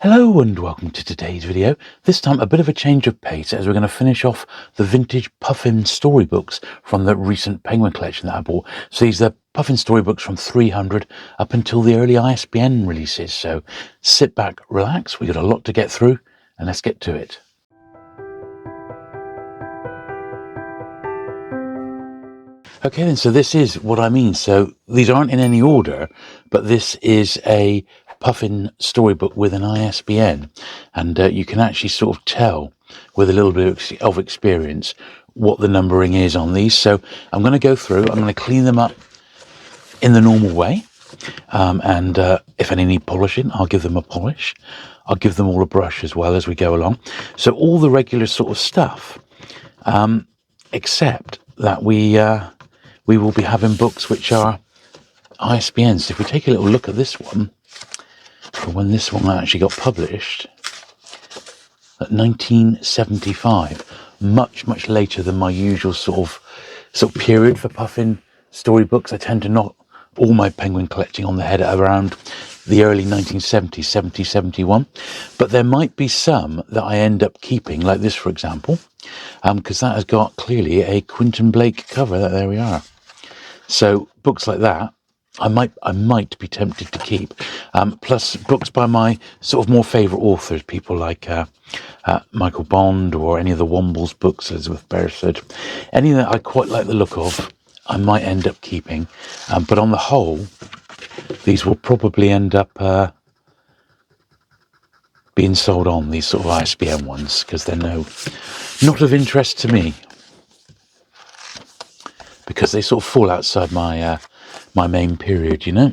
Hello and welcome to today's video. This time a bit of a change of pace as we're going to finish off the vintage Puffin storybooks from the recent Penguin collection that I bought. So these are Puffin storybooks from 300 up until the early ISBN releases. So sit back, relax, we've got a lot to get through and let's get to it. Okay then, so this is what I mean. So these aren't in any order, but this is a Puffin storybook with an ISBN, and you can actually sort of tell with a little bit of experience what the numbering is on these. So I'm going to go through, I'm going to clean them up in the normal way, and if any need polishing, I'll give them a polish. I'll give them all a brush as well as we go along. So all the regular sort of stuff, except that we will be having books which are ISBNs. If we take a little look at this one, for when this one actually got published, at 1975, much later than my usual sort of period for Puffin storybooks. I tend to knock all my Penguin collecting on the head at around the early 1970s, 70, 71. But there might be some that I end up keeping, like this, for example, because that has got clearly a Quentin Blake cover. There we are. So books like that, I might be tempted to keep. Plus books by my sort of more favourite authors, people like Michael Bond or any of the Wombles books, Elizabeth Beresford, any that I quite like the look of, I might end up keeping. But on the whole, these will probably end up being sold on, these sort of ISBN ones, because they're not of interest to me, because they sort of fall outside my my main period, you know.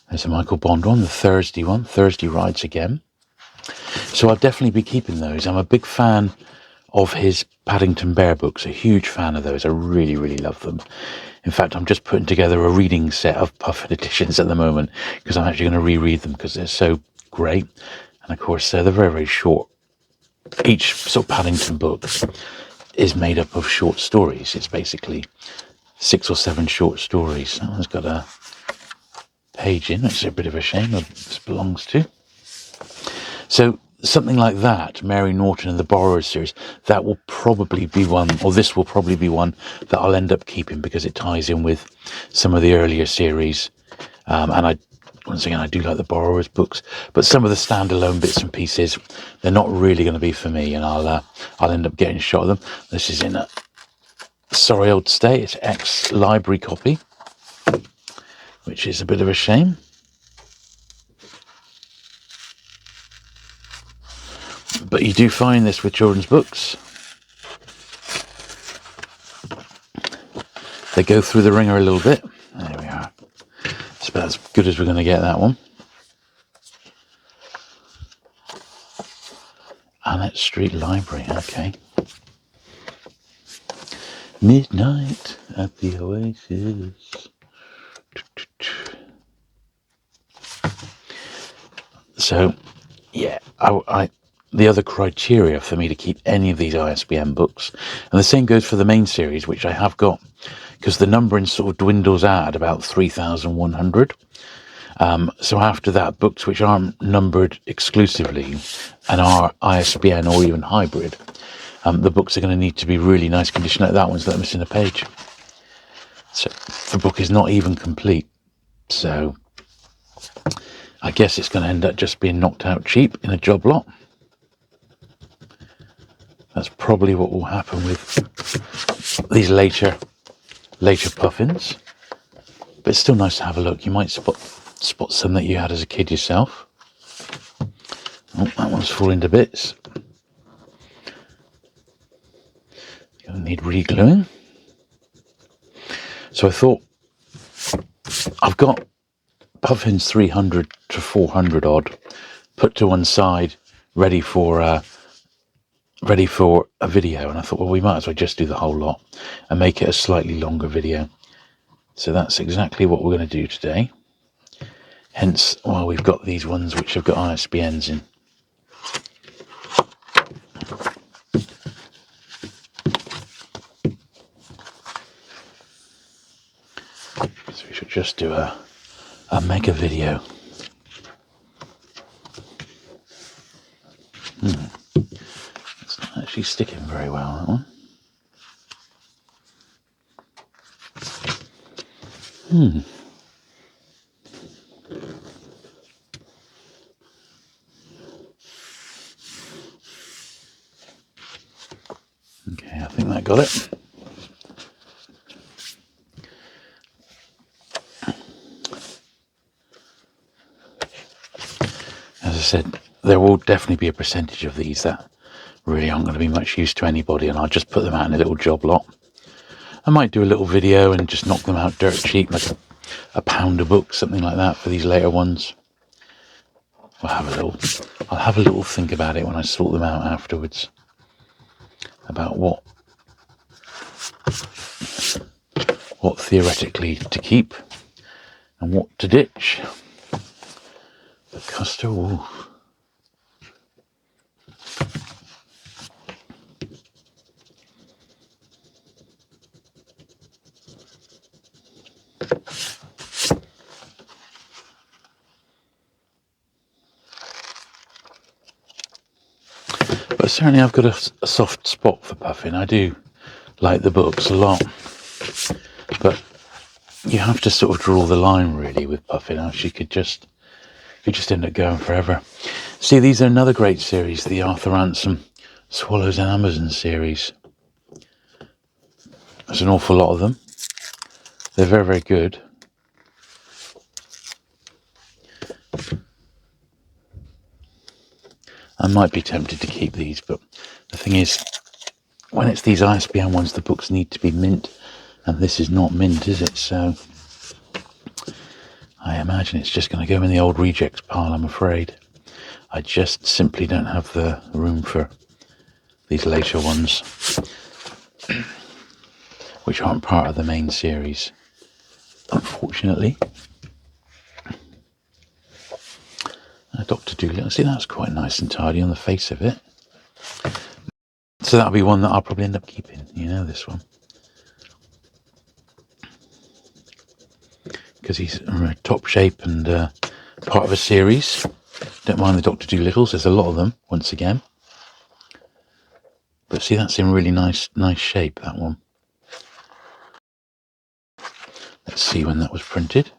There's a Michael Bond one, the Thursday one, Thursday Rides Again. So I'll definitely be keeping those. I'm a big fan of his Paddington Bear books, a huge fan of those. I really love them. In fact, I'm just putting together a reading set of Puffin editions at the moment, because I'm actually going to reread them because they're so great. And of course, they're very short. Each sort of Paddington book is made up of short stories. It's basically 6 or 7 short stories. That one's got a page in, which is a bit of a shame what this belongs to. So something like that, Mary Norton and the Borrowers series, that will probably be one, or this will probably be one that I'll end up keeping because it ties in with some of the earlier series. And once again, I do like the Borrowers books, but some of the standalone bits and pieces, they're not really going to be for me, and I'll end up getting shot of them. This is in a sorry old state. It's ex-library copy, which is a bit of a shame. But you do find this with children's books. They go through the ringer a little bit. There we are. It's about as good as we're going to get, that one. Annette Street Library, okay. Midnight at the Oasis. So, yeah, the other criteria for me to keep any of these ISBN books, and the same goes for the main series, which I have got, because the numbering sort of dwindles out at about 3,100. So after that, books which aren't numbered exclusively and are ISBN or even hybrid, the books are going to need to be really nice condition, like that one's that missing a page. So the book is not even complete. So I guess it's going to end up just being knocked out cheap in a job lot. That's probably what will happen with these later Puffins. But it's still nice to have a look. You might spot some that you had as a kid yourself. Oh, that one's falling to bits. Gonna need re-gluing. So I thought, I've got Puffins 300 to 400 odd put to one side, ready for a video, and I thought, well, we might as well just do the whole lot and make it a slightly longer video. So that's exactly what we're going to do today. Hence why we've got these ones which have got ISBNs in. So we should just do a mega video. actually sticking very well, that one. Okay, I think that got it. As I said, there will definitely be a percentage of these that really aren't going to be much use to anybody, and I'll just put them out in a little job lot. I might do a little video and just knock them out dirt cheap, like a pound a book, something like that, for these later ones. I'll have a little think about it when I sort them out afterwards, about what theoretically to keep and what to ditch. The Custer Wolf. But certainly I've got a soft spot for Puffin. I do like the books a lot, but you have to sort of draw the line really with Puffin, else you could just end up going forever. See, these are another great series, the Arthur Ransom Swallows and Amazon series. There's an awful lot of them. They're very, very good. I might be tempted to keep these, but the thing is, when it's these ISBN ones, the books need to be mint, and this is not mint, is it? So I imagine it's just going to go in the old rejects pile, I'm afraid. I just simply don't have the room for these later ones, which aren't part of the main series, unfortunately. Dr. Dolittle, see, that's quite nice and tidy on the face of it. So that'll be one that I'll probably end up keeping, you know, this one. Because he's in top shape and part of a series. Don't mind the Dr. Dolittles, there's a lot of them, once again. But see, that's in really nice shape, that one. Let's see when that was printed.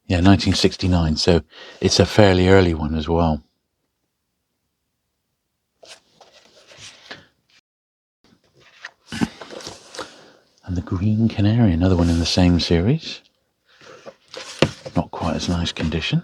Yeah, 1969, so it's a fairly early one as well. And the Green Canary, another one in the same series. Not quite as nice condition.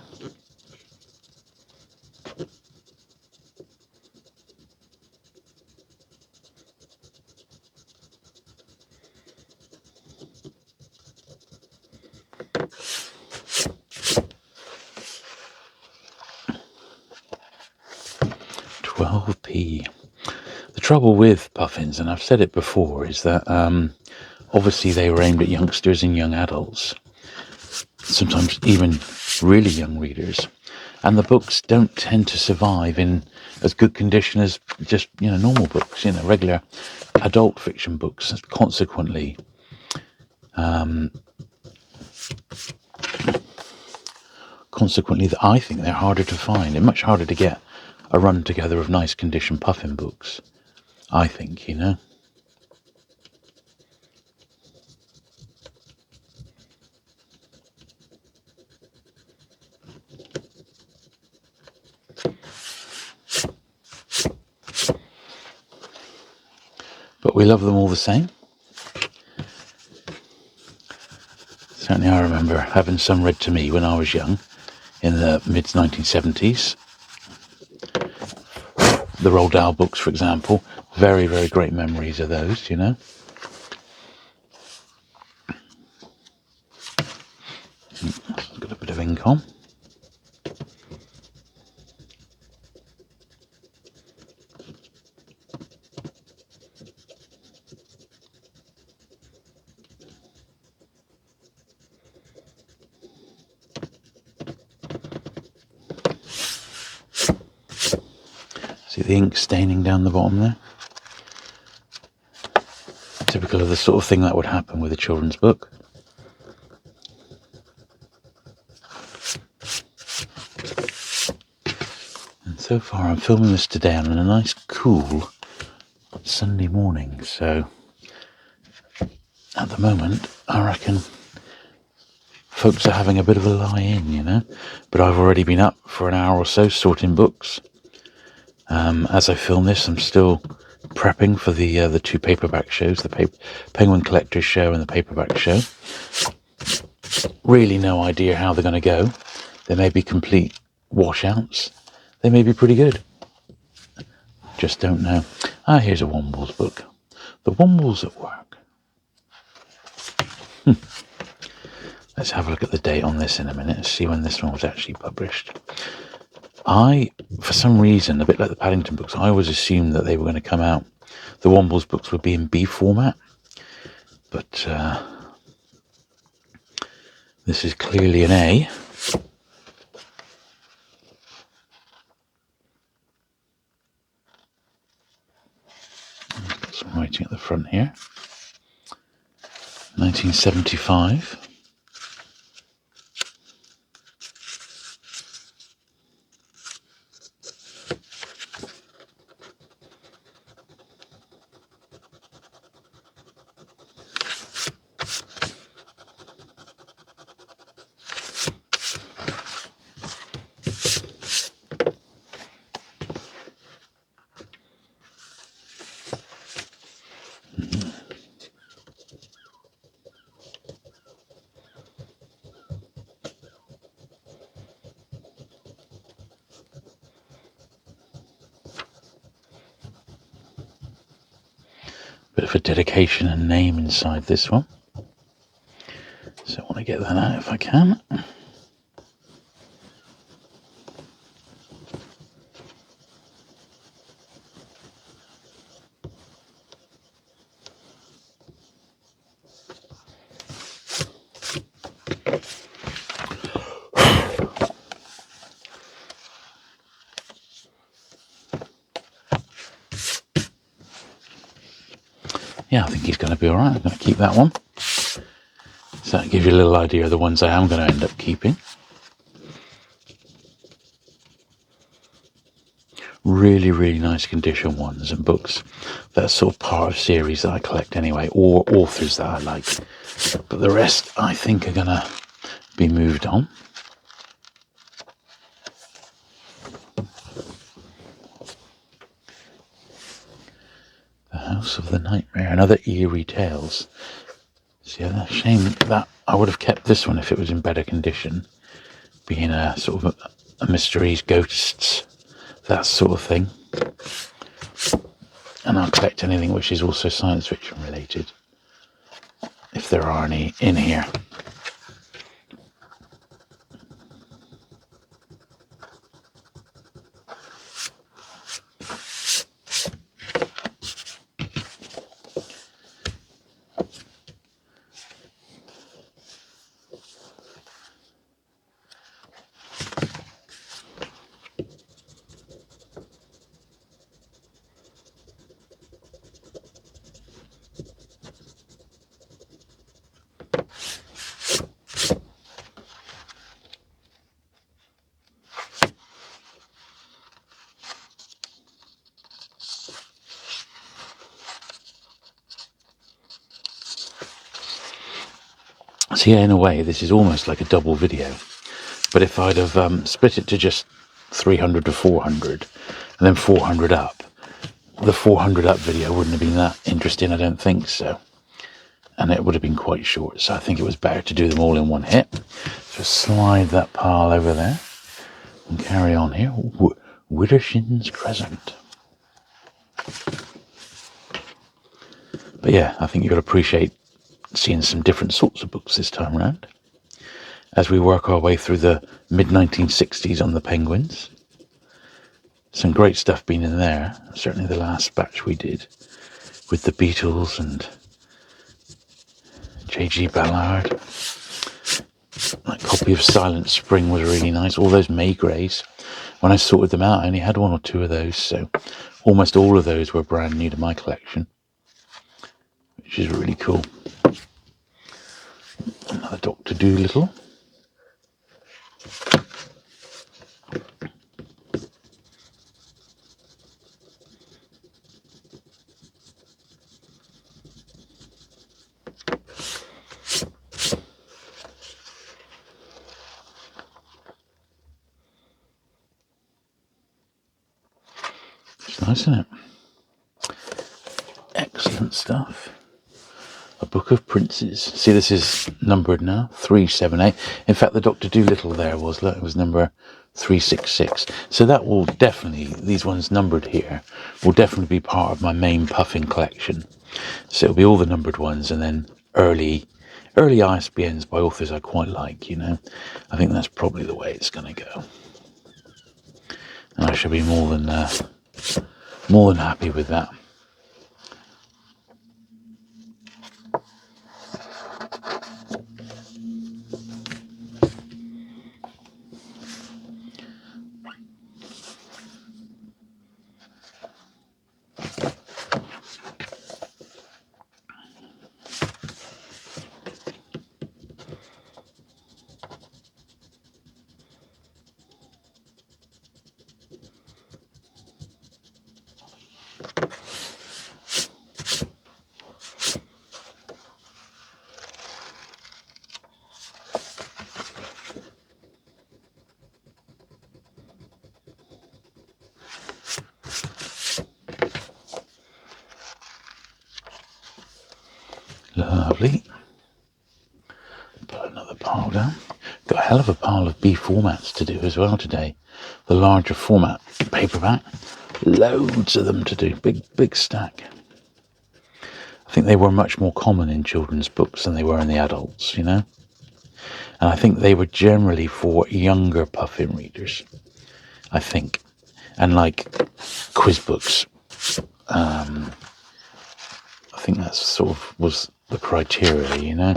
£12p. The trouble with Puffins, and I've said it before, is that obviously they were aimed at youngsters and young adults, sometimes even really young readers, and the books don't tend to survive in as good condition as just, you know, normal books, you know, regular adult fiction books. Consequently, I think they're harder to find and much harder to get a run together of nice condition Puffin books, I think, you know. But we love them all the same. Certainly I remember having some read to me when I was young, in the mid-1970s. The Roald Dahl books, for example. Very, very great memories of those, you know. Got a bit of ink on. See the ink staining down the bottom there? Typical of the sort of thing that would happen with a children's book. And so far I'm filming this today on a nice cool Sunday morning, so at the moment I reckon folks are having a bit of a lie-in, you know, but I've already been up for an hour or so sorting books. As I film this, I'm still prepping for the two paperback shows, the Penguin Collector's Show and the paperback show. Really no idea how they're going to go. They may be complete washouts. They may be pretty good. Just don't know. Here's a Wombles book. The Wombles at Work. Let's have a look at the date on this in a minute and see when this one was actually published. For some reason, a bit like the Paddington books, I always assumed that they were going to come out, the Wombles books would be in B format, but this is clearly an A. Got some writing at the front here. 1975. Bit of a dedication and name inside this one. So I want to get that out if I can. Yeah, I think he's going to be alright. I'm going to keep that one. So that gives you a little idea of the ones I am going to end up keeping. Really, really nice condition ones and books. That's sort of part of series that I collect anyway, or authors that I like. But the rest, I think, are going to be moved on. The House of the Nightmare, another eerie tales. See, a shame that I would have kept this one if it was in better condition, being a sort of a mysteries, ghosts, that sort of thing. And I'll collect anything which is also science fiction related, if there are any in here. So yeah, in a way, this is almost like a double video. But if I'd have split it to just 300 to 400, and then 400 up, the 400 up video wouldn't have been that interesting, I don't think so. And it would have been quite short, so I think it was better to do them all in one hit. So slide that pile over there, and carry on here. Widdershins Crescent. But yeah, I think you've got to appreciate seeing some different sorts of books this time around as we work our way through the mid-1960s on the Penguins. Some great stuff been in there, certainly the last batch we did with the Beatles and J.G. Ballard. That copy of Silent Spring was really nice. All those May Greys, when I sorted them out, I only had one or two of those, so almost all of those were brand new to my collection, which is really cool. Another Dr. Dolittle. It's nice, isn't it? Excellent stuff. A Book of Princes. See, this is numbered now, 378. In fact, the Dr. Dolittle there was, look, it was number 366. So that will definitely, these ones numbered here, will definitely be part of my main puffin collection. So it'll be all the numbered ones, and then early ISBNs by authors I quite like, you know. I think that's probably the way it's going to go. And I shall be more than happy with that. Lovely. Put another pile down. Got a hell of a pile of B formats to do as well today. The larger format paperback. Loads of them to do. Big stack. I think they were much more common in children's books than they were in the adults, you know. And I think they were generally for younger puffin readers, I think. And like quiz books. I think that sort of was the criteria, you know.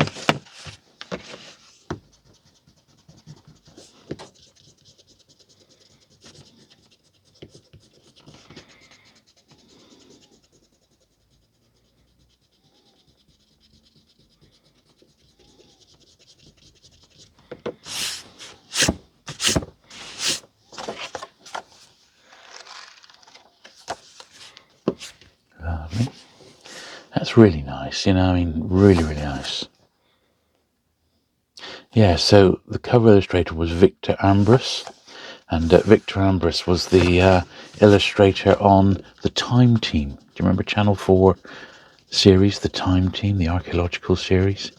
Lovely. That's really nice, you know, I mean, really, really nice. Yeah, so the cover illustrator was Victor Ambrus, and Victor Ambrus was the illustrator on the Time Team. Do you remember Channel 4 series, the Time Team, the archaeological series?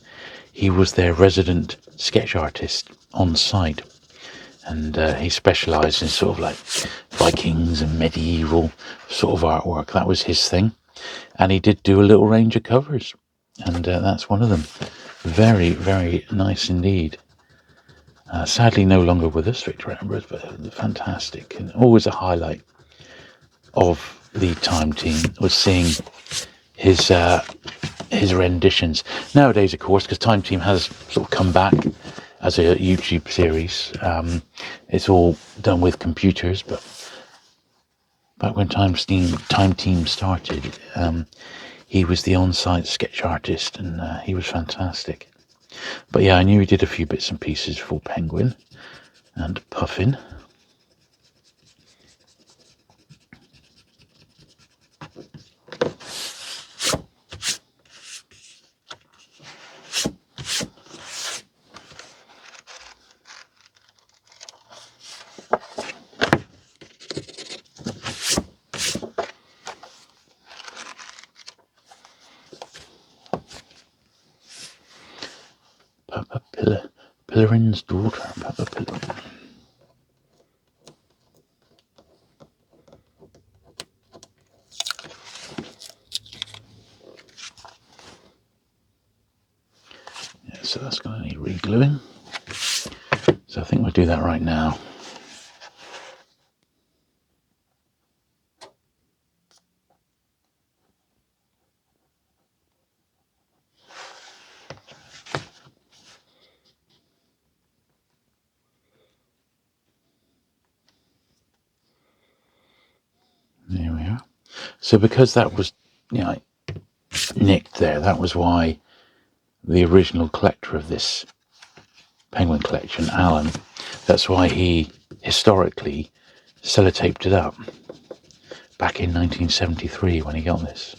He was their resident sketch artist on site, and he specialised in sort of like Vikings and medieval sort of artwork. That was his thing, and he did do a little range of covers, and that's one of them. Very, very nice indeed. Sadly no longer with us, Victor Ambrose, but fantastic, and always a highlight of the Time Team was seeing his renditions. Nowadays, of course, because Time Team has sort of come back as a YouTube series, it's all done with computers, but back when Time Team started, he was the on-site sketch artist, and he was fantastic. But yeah, I knew he did a few bits and pieces for Penguin and Puffin. Papa Pillarin's daughter, Papa Pillarin. Yeah, so that's going to need re-gluing. So I think we'll do that right now. There we are. So because that was, you know, nicked there, that was why the original collector of this Penguin collection, Alan, that's why he historically sellotaped it up back in 1973 when he got this.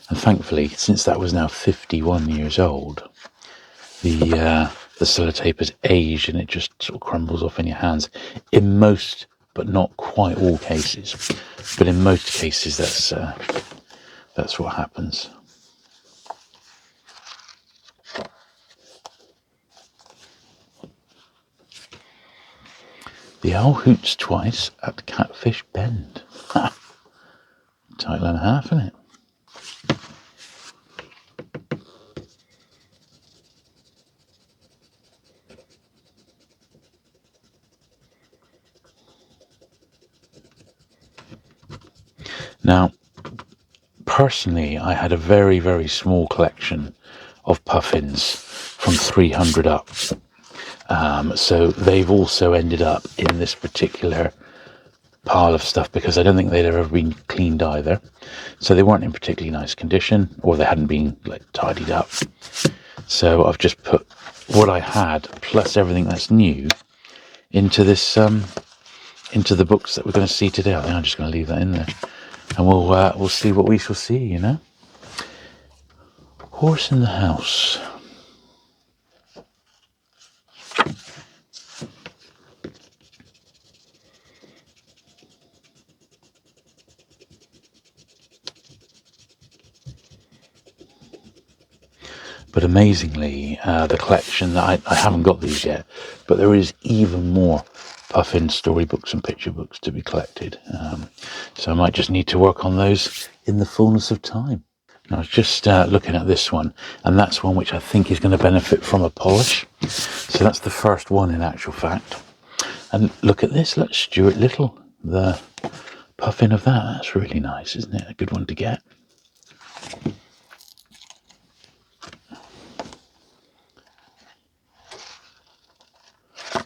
And thankfully, since that was now 51 years old, the sellotape has aged and it just sort of crumbles off in your hands in most but not quite all cases. But in most cases, that's what happens. The owl hoots twice at Catfish Bend. Ha! Title and a half, isn't it? Now, personally, I had a very, very small collection of puffins from 300 up. So they've also ended up in this particular pile of stuff because I don't think they'd ever been cleaned either. So they weren't in particularly nice condition, or they hadn't been tidied up. So I've just put what I had plus everything that's new into this into the books that we're going to see today. I think I'm just going to leave that in there, and we'll see what we shall see. You know, Horse in the House. But amazingly, the collection, I haven't got these yet, but there is even more puffin storybooks and picture books to be collected. So I might just need to work on those in the fullness of time. Now, I was just looking at this one, and that's one which I think is going to benefit from a polish. So that's the first one in actual fact. And look at this, look, Stuart Little, the puffin of that. That's really nice, isn't it? A good one to get.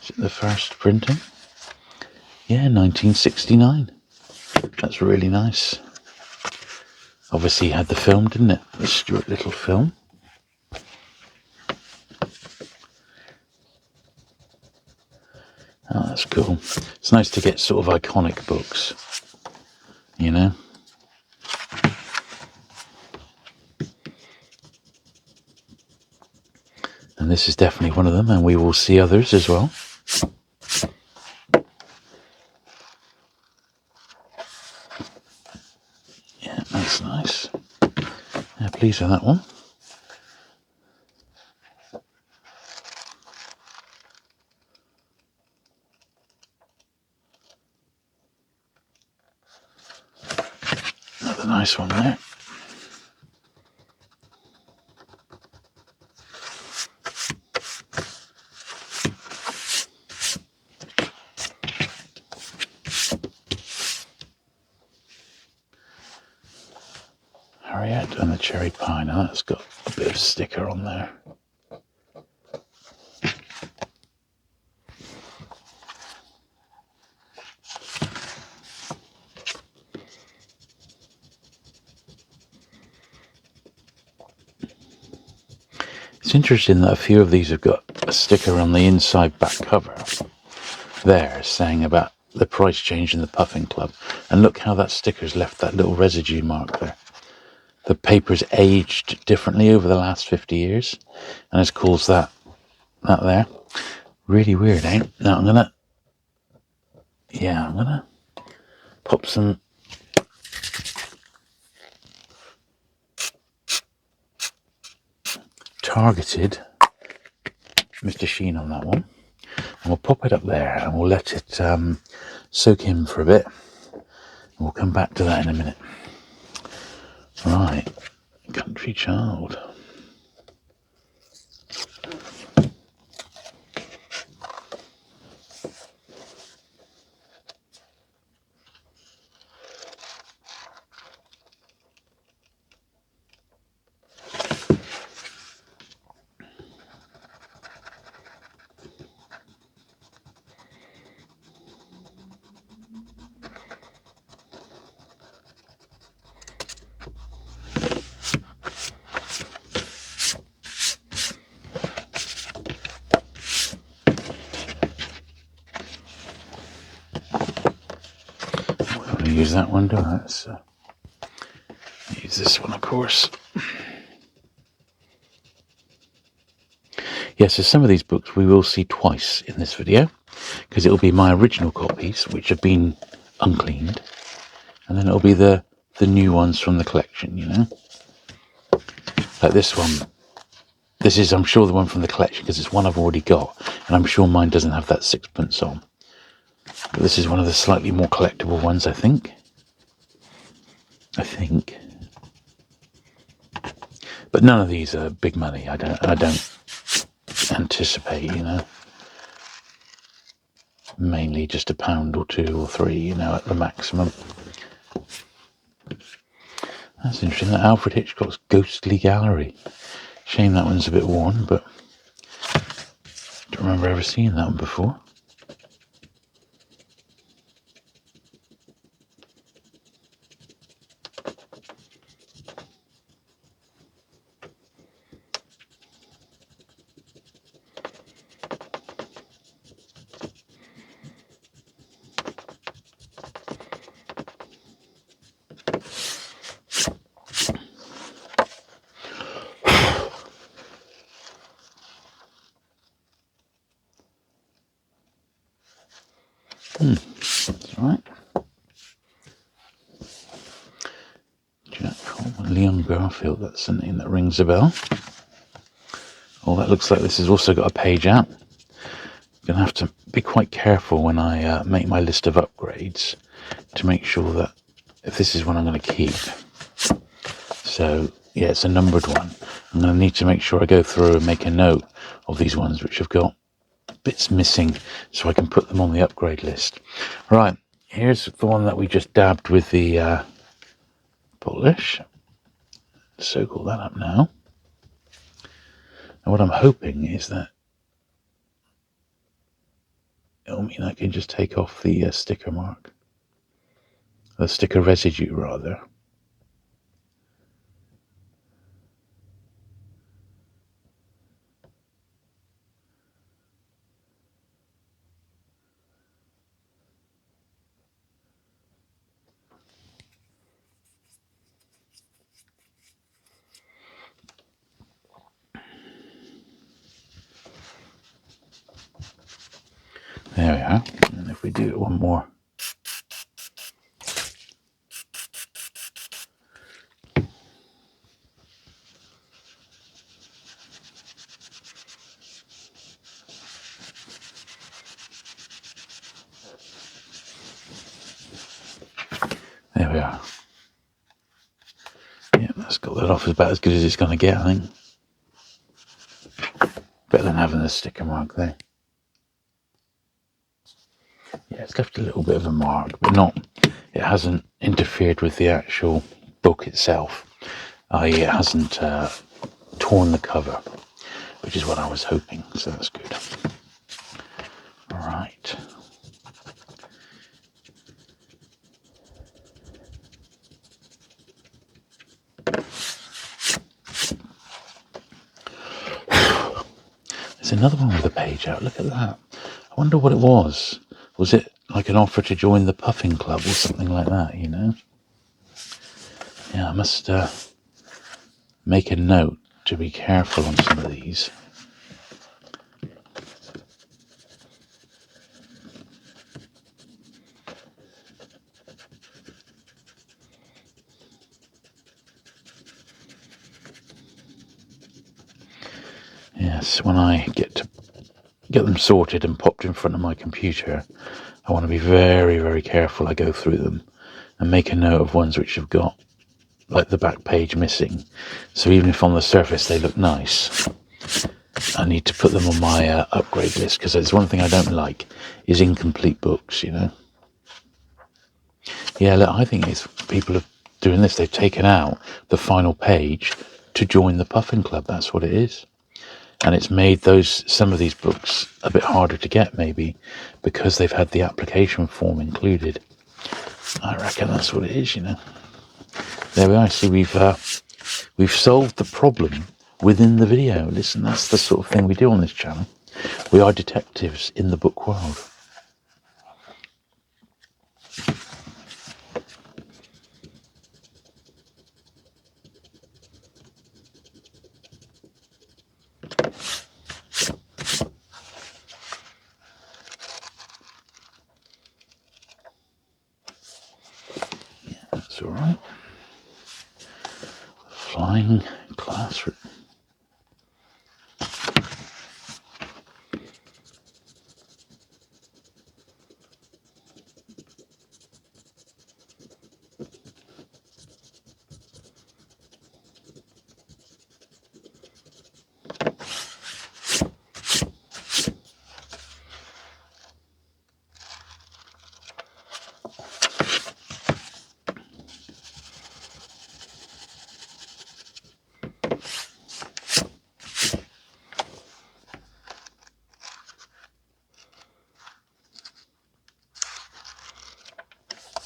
Is it the first printing? Yeah, 1969. That's really nice. Obviously had the film, didn't it? The Stuart Little film. Oh, that's cool. It's nice to get sort of iconic books, you know? And this is definitely one of them, and we will see others as well. Yeah, that's nice. Yeah, pleased with that one. Another nice one there. Harriet and the Cherry Pie. Now that's got a bit of sticker on there. It's interesting that a few of these have got a sticker on the inside back cover there saying about the price change in the Puffin Club. And look how that sticker's left that little residue mark there. The paper's aged differently over the last 50 years and has caused that there. Really weird, eh? Now I'm gonna pop some targeted Mr. Sheen on that one, and we'll pop it up there and we'll let it soak in for a bit, and we'll come back to that in a minute. Right, Country Child. Use that one, do I? Let's use this one, of course. Yes, so some of these books we will see twice in this video, because it'll be my original copies, which have been uncleaned, and then it'll be the new ones from the collection, you know. Like this one. This is, I'm sure, the one from the collection, because it's one I've already got, and I'm sure mine doesn't have that sixpence on. But this is one of the slightly more collectible ones, I think. But none of these are big money. I don't anticipate, you know. Mainly just £1 or 2 or 3, you know, at the maximum. That's interesting. That Alfred Hitchcock's Ghostly Gallery. Shame that one's a bit worn, but I don't remember ever seeing that one before. That's all right. Jack Coleman, Leon Garfield, that's the name that rings a bell. Oh, that looks like this has also got a page out. I'm going to have to be quite careful when I make my list of upgrades to make sure that if this is one I'm going to keep. So, yeah, it's a numbered one. I'm going to need to make sure I go through and make a note of these ones which have got bits missing so I can put them on the upgrade list. Right, here's the one that we just dabbed with the polish. So call that up now. And what I'm hoping is that it'll mean I can just take off the sticker mark. The sticker residue, rather. There we are. And if we do it one more. There we are. Yeah, that's got that off about as good as it's going to get, I think. Better than having a sticker mark there. Yeah, it's left a little bit of a mark, but not. It hasn't interfered with the actual book itself. It hasn't torn the cover, which is what I was hoping, so that's good. All right. There's another one with a page out. Look at that. I wonder what it was. Was it like an offer to join the Puffin Club or something like that, you know? Yeah, I must make a note to be careful on some of these. Yes, when I get them sorted and popped in front of my computer, I want to be very, very careful. I go through them and make a note of ones which have got like the back page missing. So even if on the surface they look nice, I need to put them on my upgrade list, because there's one thing I don't like is incomplete books, you know. Yeah, look, I think it's people are doing this. They've taken out the final page to join the Puffin Club. That's what it is. And it's made some of these books a bit harder to get, maybe, because they've had the application form included. I reckon that's what it is, you know. There we are. See, we've solved the problem within the video. Listen, that's the sort of thing we do on this channel. We are detectives in the book world. all right. Flying classroom.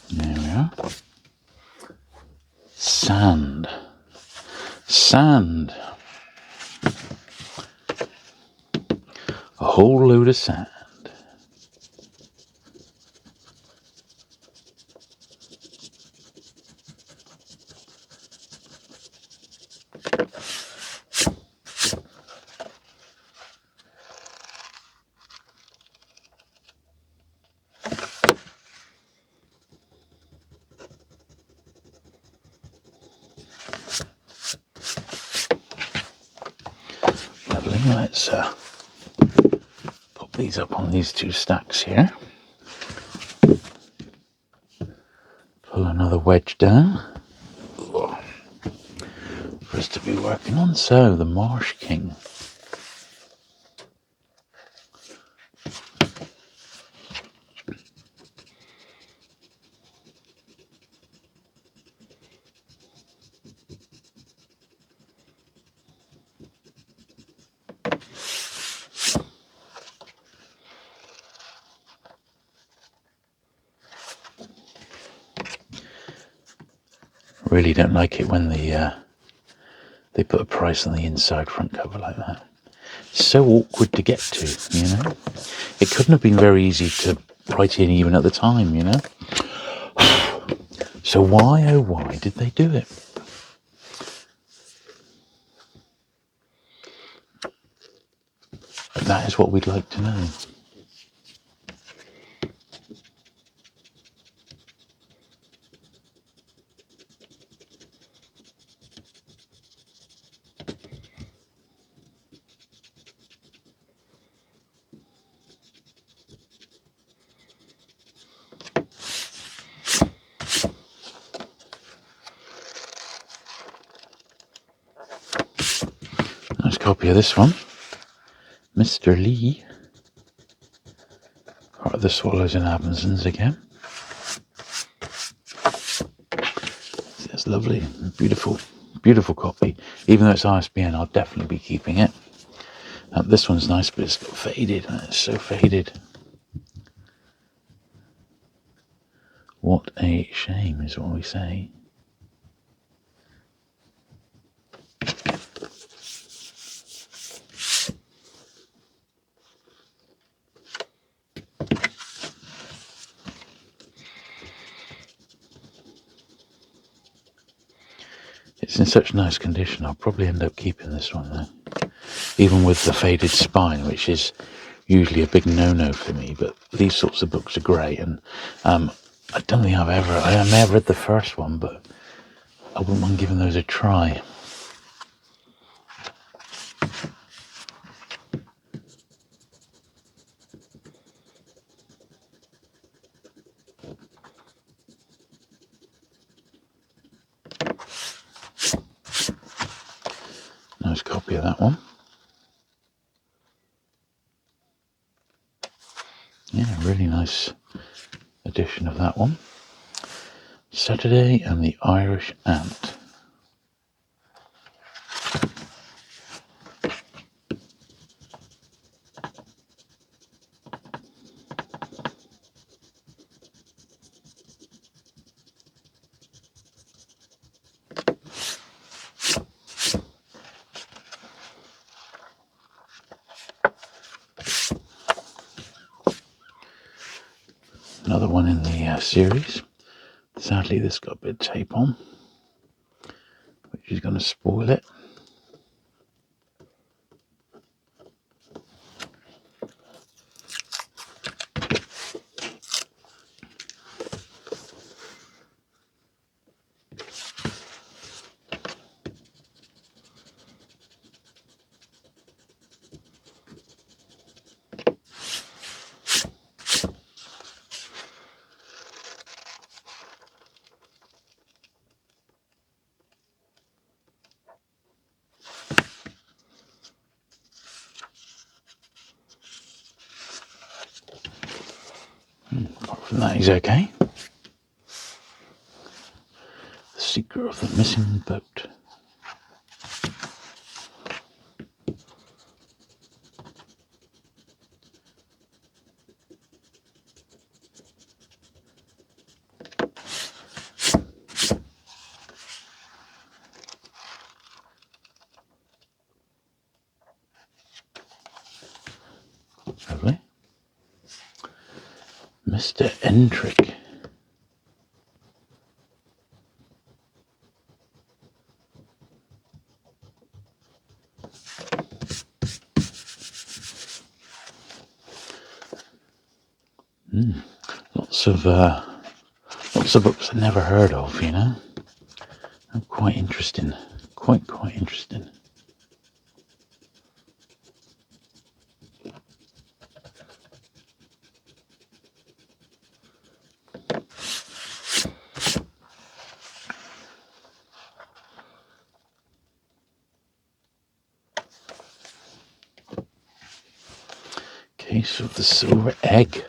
There we are. Sand. Sand. A whole load of sand. Lovely. Let's pop these up on these two stacks here. Pull another wedge down for us to be working on. So, the Marsh King. Really don't like it when they put a price on the inside front cover like that. It's so awkward to get to, you know. It couldn't have been very easy to write in even at the time, you know. So why, oh why, did they do it? That is what we'd like to know. Nice copy of this one. Mr. Lee. Part of the Swallows and Amazons again. It's lovely, beautiful, beautiful copy. Even though it's ISBN, I'll definitely be keeping it. This one's nice, but it's got faded. It's so faded. What a shame is what we say. It's in such nice condition, I'll probably end up keeping this one though. Even with the faded spine, which is usually a big no-no for me, but these sorts of books are great, and I don't think I may have read the first one, but I wouldn't mind giving those a try. Nice copy of that one. Yeah, really nice edition of that one. Saturday and the Irish Ant. Another one in the series. Sadly, this got a bit of tape on, which is going to spoil it. Apart from that, he's okay. The Secret of the Missing Boat. Lovely. Mr. Endrick. Lots of books I never heard of, you know. Quite interesting. Quite interesting. Case of the Silver Egg.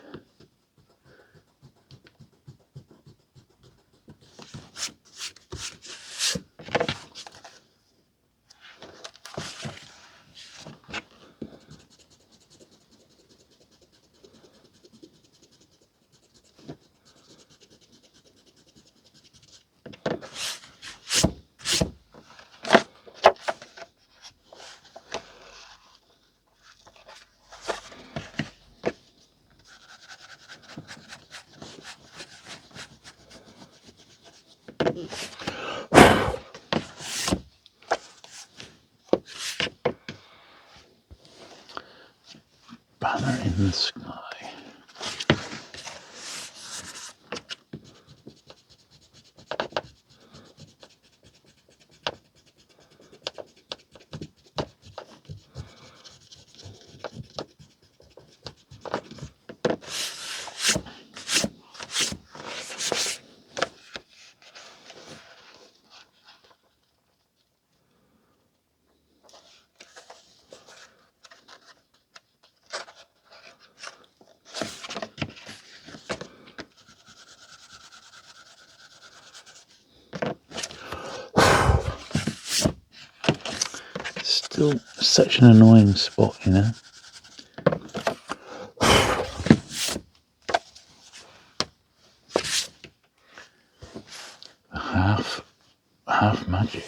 Banner in the Sky. Still such an annoying spot, you know. Half magic.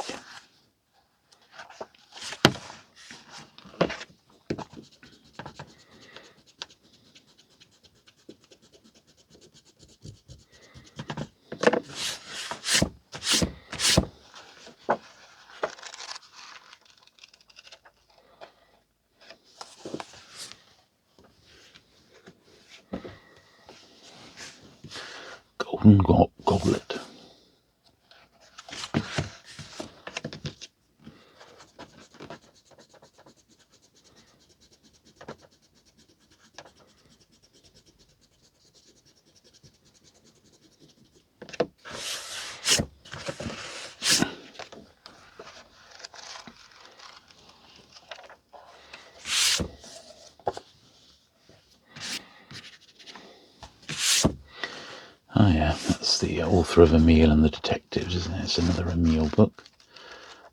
Golden Goblet. Oh yeah, that's the author of Emile and the Detectives, isn't it? It's another Emile book.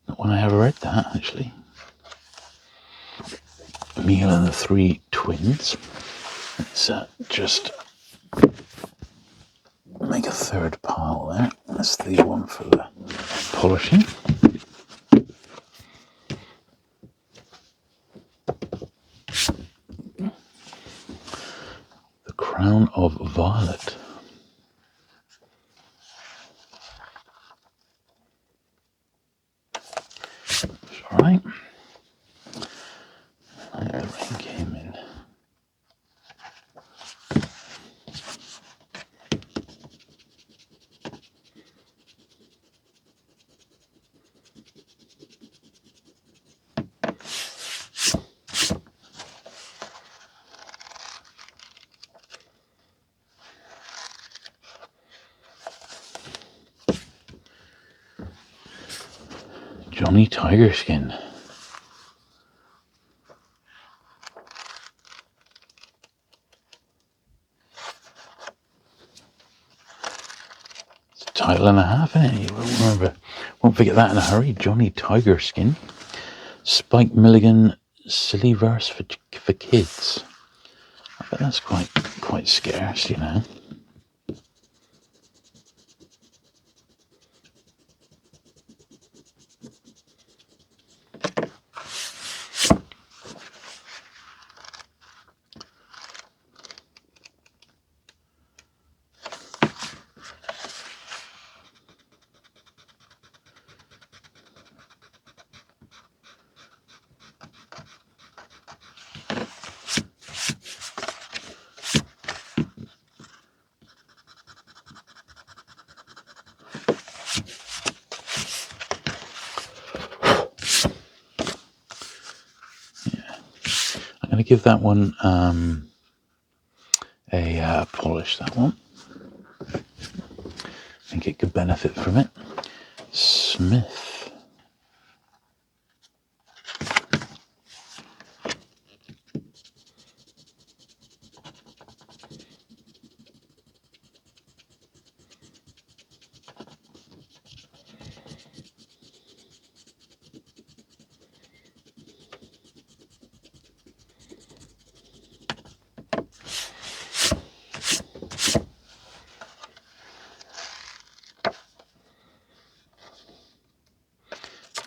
Not one I ever read that, actually. Emile and the Three Twins. Let's just make a third pile there. That's the one for the polishing. The Crown of Violet. All right. And the rain came in. Johnny Tigerskin. title and a half, isn't it? You won't remember. Won't forget that in a hurry. Johnny Tiger Skin. Spike Milligan silly verse for kids. I bet that's quite scarce, you know. I'm going to give that one a polish, that one. I think it could benefit from it. Smith.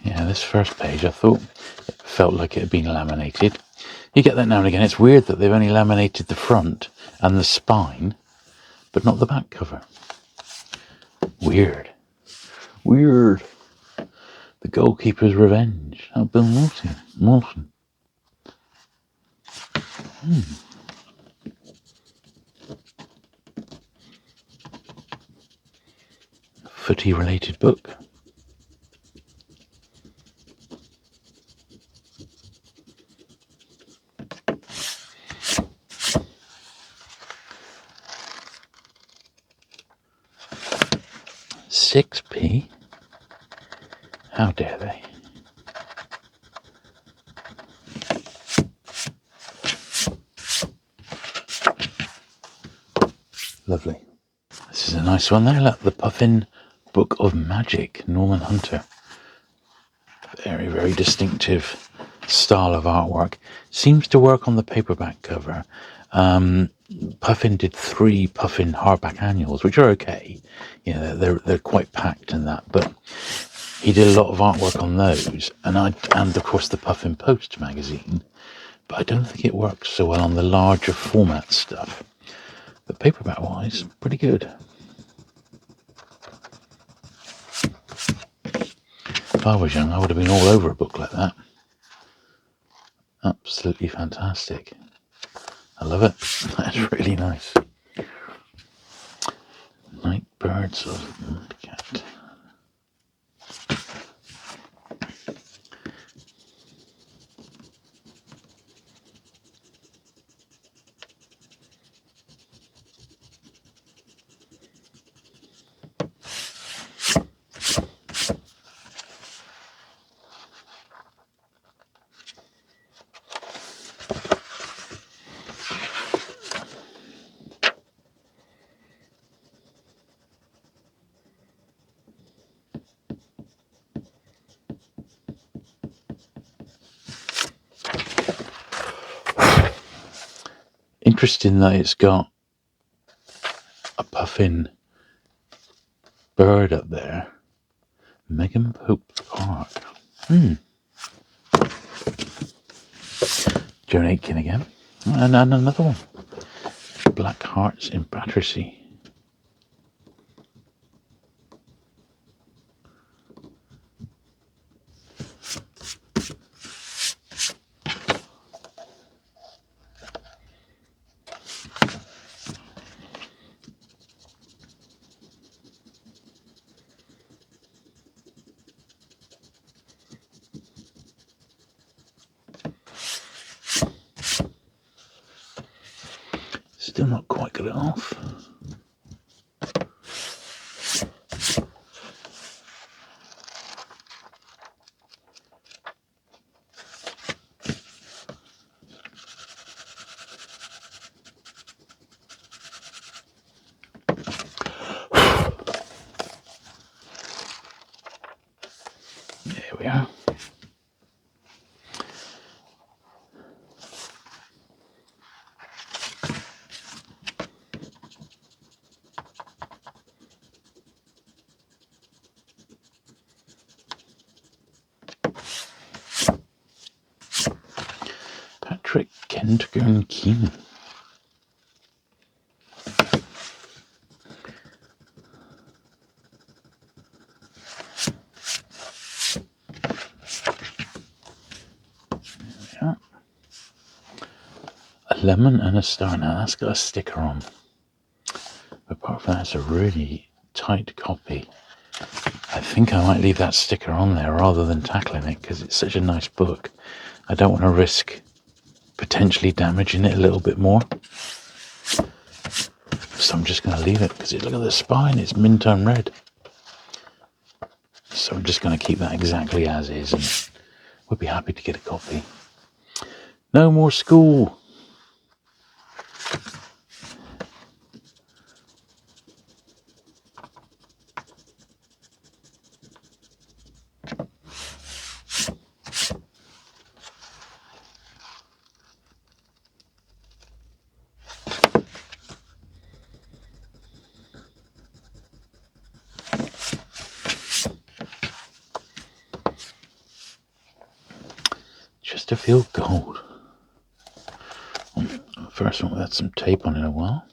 Yeah, this first page, I thought it felt like it had been laminated. You get that now and again. It's weird that they've only laminated the front and the spine, but not the back cover. Weird. Weird. The Goalkeeper's Revenge. Oh, Bill Morton. Footy related book. £6p? How dare they? Lovely. This is a nice one there. Look, the Puffin Book of Magic, Norman Hunter. Very, very distinctive style of artwork. Seems to work on the paperback cover. Puffin did 3 Puffin hardback annuals, which are okay. You know, they're quite packed in that, but he did a lot of artwork on those, and of course the Puffin Post magazine. But I don't think it works so well on the larger format stuff. But paperback wise, pretty good. If I was young, I would have been all over a book like that. Absolutely fantastic. I love it. That's really nice. Night Birds of Cat. Interesting that it's got a Puffin bird up there. Megan Pope Park. Joan Aitken again. And another one. Black Hearts in Battersea. Still not quite got it off. Kentigern King. Yeah. A lemon and a star. Now that's got a sticker on. Apart from that, it's a really tight copy. I think I might leave that sticker on there rather than tackling it because it's such a nice book. I don't want to risk potentially damaging it a little bit more. So I'm just going to leave it because look at the spine, it's mint on red. So I'm just going to keep that exactly as is and would be happy to get a copy. No more school. Just to feel gold. First one without some tape on in a while.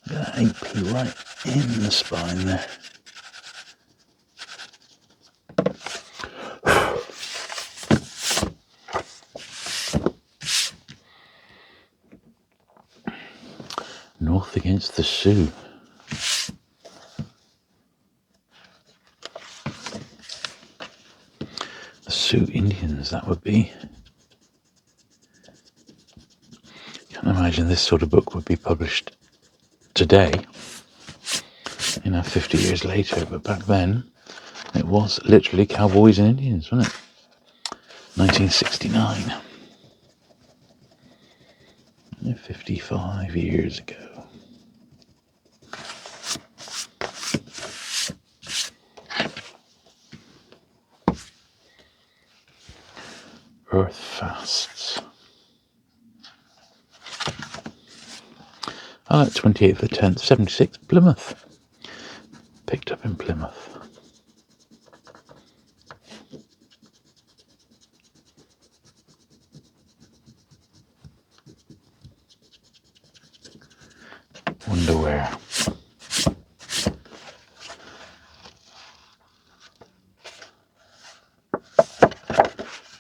That AP right in the spine there. North against the Sioux. The Sioux Indians, that would be. Can't imagine this sort of book would be published today, 50 years later, but back then it was literally cowboys and Indians, wasn't it? 1969. 55 years ago. Earth fasts. 28th of the 10th, 76, Plymouth. Picked up in Plymouth. Wonder where. I'll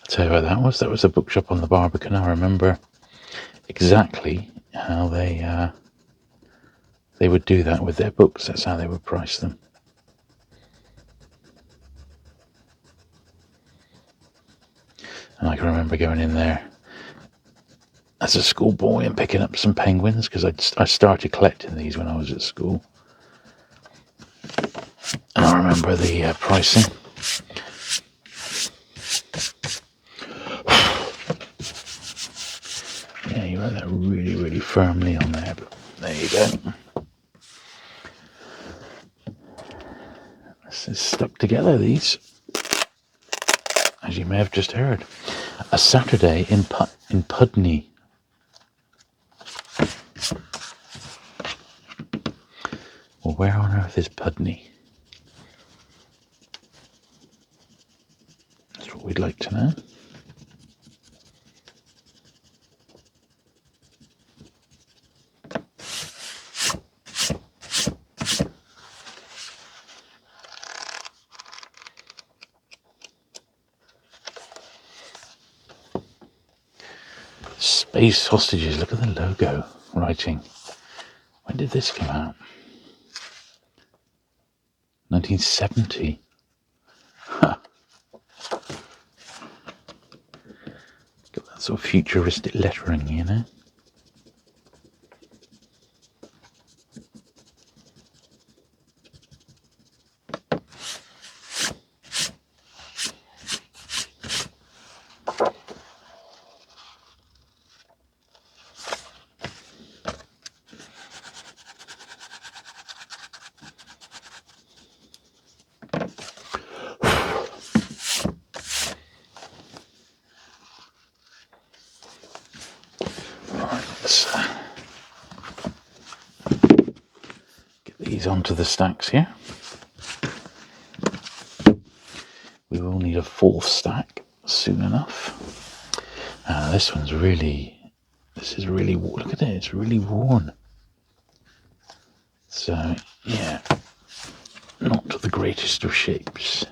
tell you what that was. That was a bookshop on the Barbican. I remember exactly how they would do that with their books. That's how they would price them. And I can remember going in there as a schoolboy and picking up some penguins because I started collecting these when I was at school. And I remember the pricing. Yeah, you wrote that really, really firmly on there, but there you go. This is stuck together, these, as you may have just heard. A Saturday in Pudney. Well, where on earth is Pudney? That's what we'd like to know. Space Hostages, look at the logo writing. When did this come out? 1970. Huh. Got that sort of futuristic lettering, you know? let's get these onto the stacks here. We will need a fourth stack soon enough. This is really, look at it, it's really worn. So, yeah, not the greatest of shapes.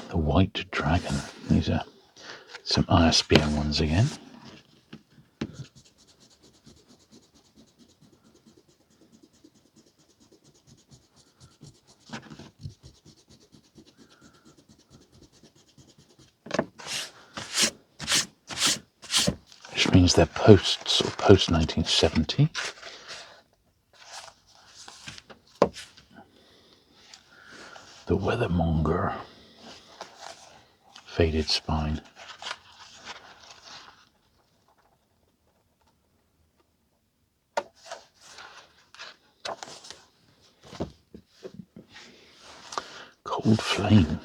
The White Dragon. These are some ISBN ones again. Which means they're post 1970. The Weathermonger. Faded spine. Cold Flame.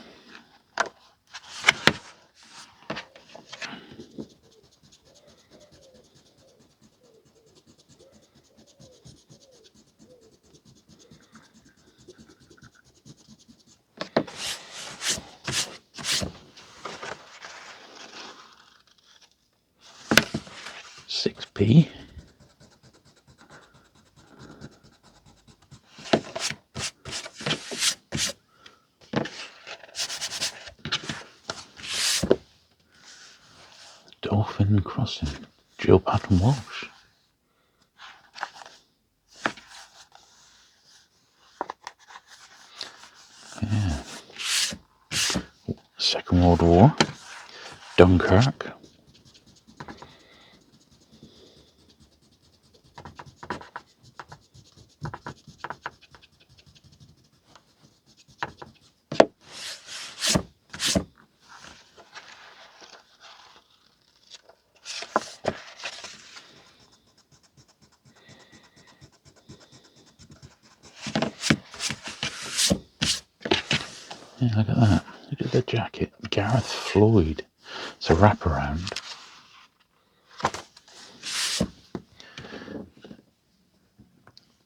£6p. Dolphin Crossing. Jill Patton Walsh. Yeah. Second World War. Dunkirk. Yeah, look at that. Look at the jacket. Gareth Floyd. It's a wraparound.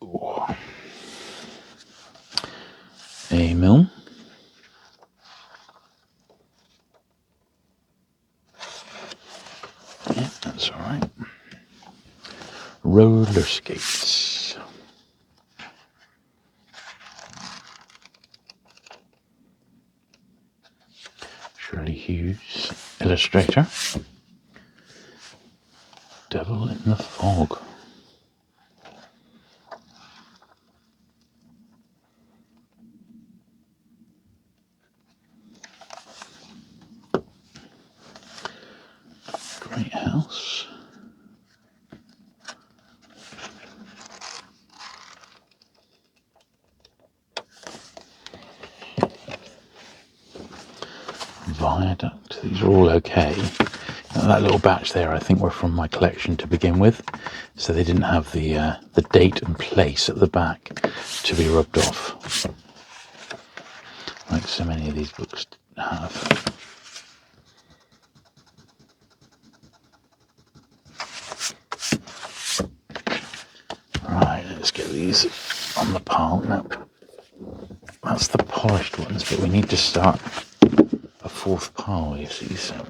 Ooh. A mill. Yeah, that's alright. Roller skates. Shirley Hughes, illustrator. Devil in the Fog. Great House. Viaduct. These are all okay. Now, that little batch there, I think, were from my collection to begin with, so they didn't have the date and place at the back to be rubbed off, like so many of these books have. Right, let's get these on the pile now. That's the polished ones, but we need to start a fourth pile, you see, so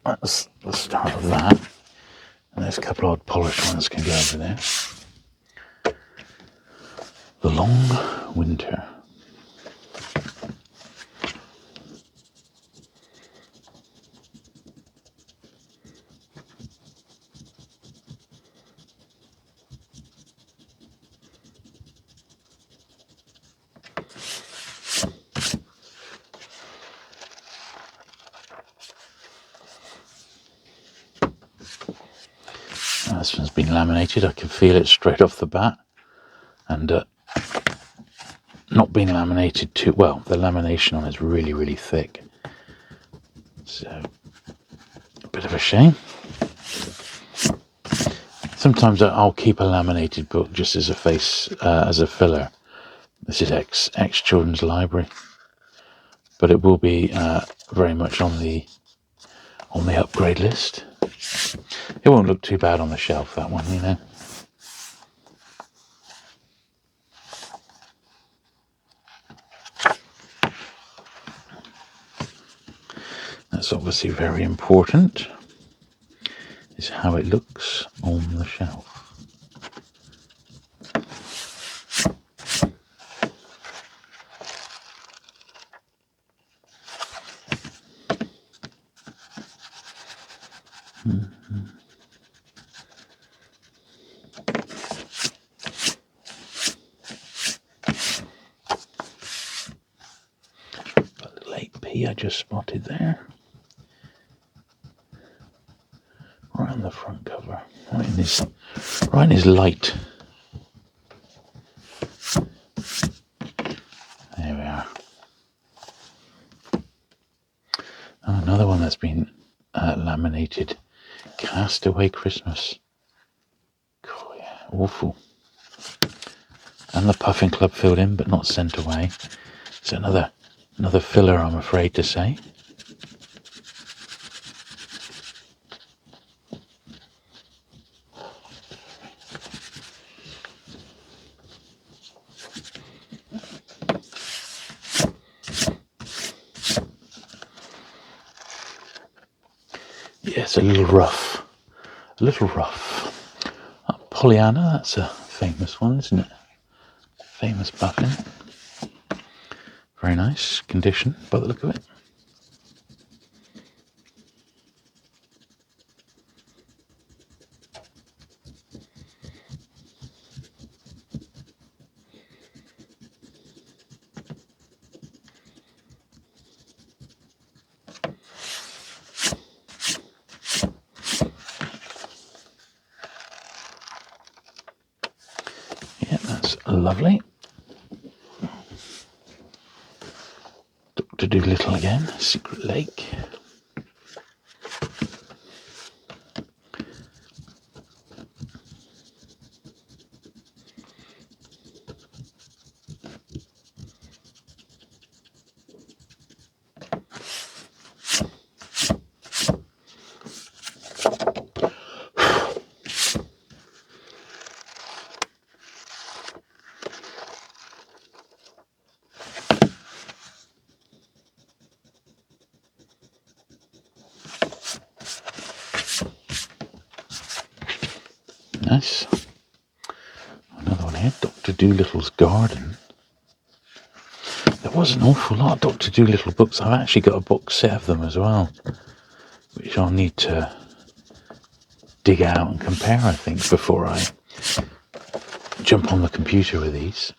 that's the start of that. And there's a couple of polished ones can go over there. The Long Winter. This one's been laminated. I can feel it straight off the bat, and not been laminated too well. The lamination on is really, really thick. So, a bit of a shame. Sometimes I'll keep a laminated book just as a as a filler. This is ex Children's Library, but it will be very much on the upgrade list. It won't look too bad on the shelf, that one, you know. That's obviously very important, is how it looks on the shelf. A little 8p I just spotted there. Right on the front cover. Right in his light. There we are. Oh, another one that's been laminated. Castaway Christmas. Oh, yeah, awful. And the Puffin Club filled in, but not sent away. It's another filler, I'm afraid to say. Yeah, it's a little rough. A little rough. Pollyanna, that's a famous one, isn't it? Famous Puffin. Very nice condition by the look of it. Yeah, that's lovely. Dr. Dolittle again, Secret Lake. Nice. Another one here, Dr. Dolittle's Garden. There was an awful lot of Dr. Dolittle books. I've actually got a box set of them as well, which I'll need to dig out and compare, I think, before I jump on the computer with these.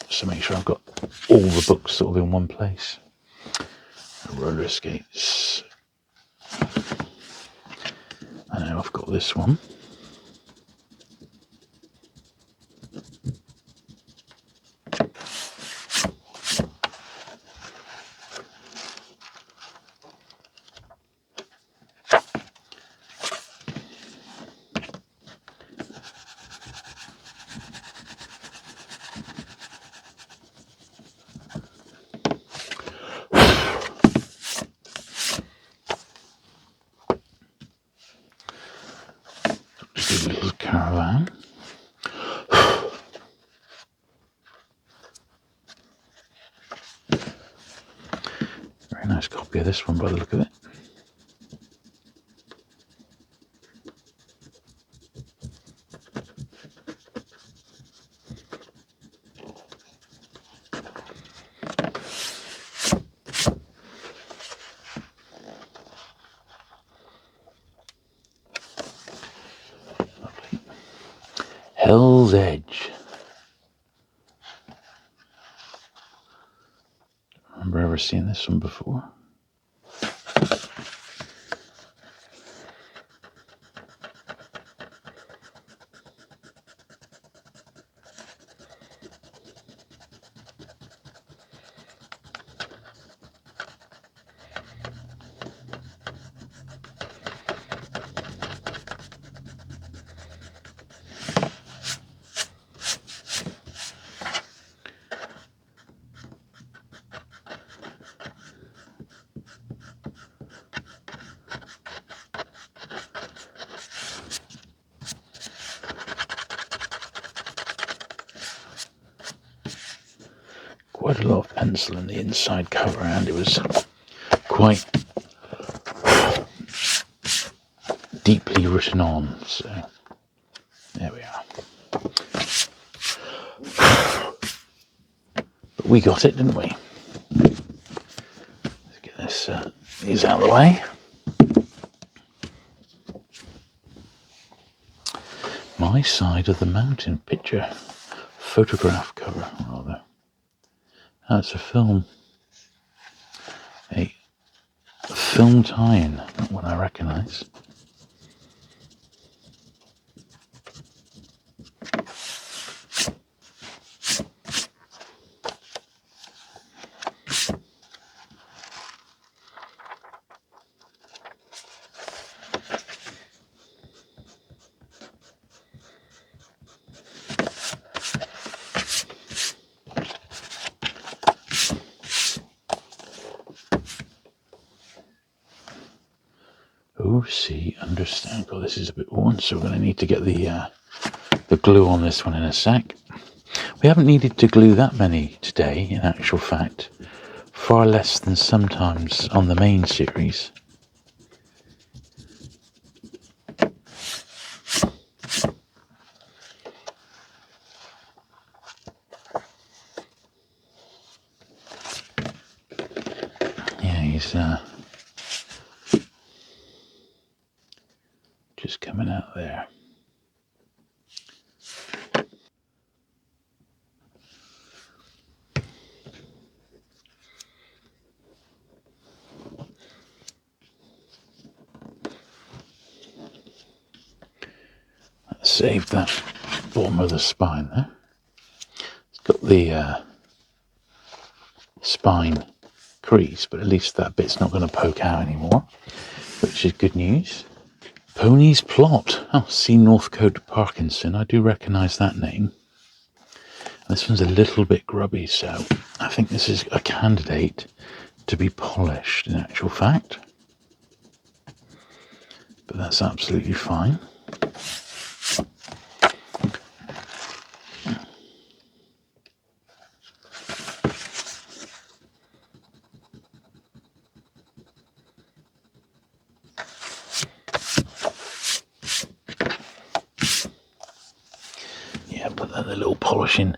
Just to make sure I've got all the books sort of in one place. Roller skates. I know I've got this one. Just a little caravan. Very nice copy of this one by the look of it. Hell's Edge. Remember ever seeing this one before? a lot of pencil in the inside cover, and it was quite deeply written on, so there we are. But we got it, didn't we? Let's get this these out of the way. My Side of the Mountain picture, photograph cover rather. That's a film tie-in, not one I recognise. Oh, see, understand. God, this is a bit worn, so we're going to need to get the glue on this one in a sec. We haven't needed to glue that many today, in actual fact. Far less than sometimes on the main series. Yeah, he's just coming out there. Saved that bottom of the spine there. It's got the spine crease, but at least that bit's not going to poke out anymore, which is good news. Pony's Plot. Oh, see Northcote Parkinson. I do recognise that name. This one's a little bit grubby, so I think this is a candidate to be polished in actual fact. But that's absolutely fine. Yeah, but then the little polishing.